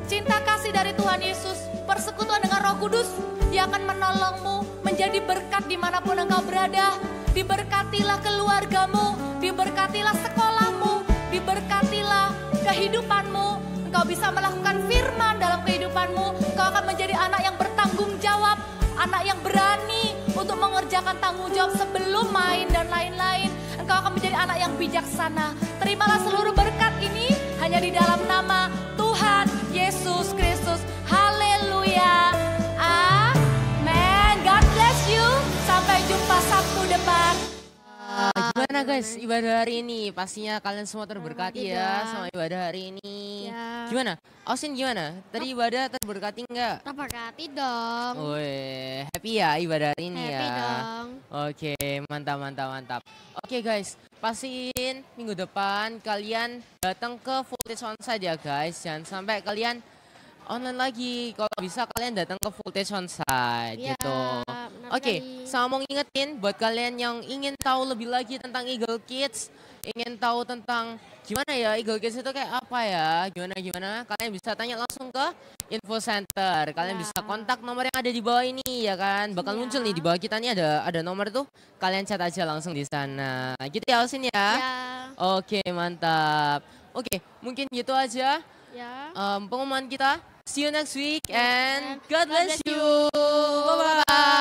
cinta kasih dari Tuhan Yesus, persekutuan dengan Roh Kudus yang akan menolongmu menjadi berkat dimanapun engkau berada. Diberkatilah keluargamu, diberkatilah sekolahmu, diberkatilah kehidupanmu. Engkau bisa melakukan firman dalam kehidupanmu. Engkau akan menjadi anak yang bertanggung jawab, anak yang berani untuk mengerjakan tanggung jawab sebelum main dan lain-lain. Engkau akan menjadi anak yang bijaksana. Terimalah seluruh berkat ini hanya di dalam nama Tuhan Yesus Kristus. Haleluya. Amen. God bless you. Sampai jumpa Sabtu depan. Gimana guys ibadah hari ini? Pastinya kalian semua terberkati ya sama ibadah hari ini. Ya. Gimana? Ausin gimana? Tadi ibadah terberkati enggak? Terberkati dong. Wih, happy ya ibadah hari ini Happy ya. dong. Oke, mantap. Oke guys, pastiin minggu depan kalian datang ke Voltage Onsite ya guys. Jangan sampai kalian online lagi. Kalau bisa kalian datang ke Voltage Onsite Ya, gitu. benar Oke, sekali. sama mau ngingetin buat kalian yang ingin tahu lebih lagi tentang Eagle Kids, ingin tahu tentang gimana ya Eagle Kids itu kayak apa ya, gimana, kalian bisa tanya langsung ke info center. Kalian Ya. bisa kontak nomor yang ada di bawah ini ya kan, bakal muncul nih di bawah kita nih ada nomor tuh. Kalian chat aja langsung di sana. Gitu ya Ausin ya. Ya. Oke, mantap. Oke, mungkin gitu aja Ya. pengumuman kita. See you next week and And God bless you. Bye-bye.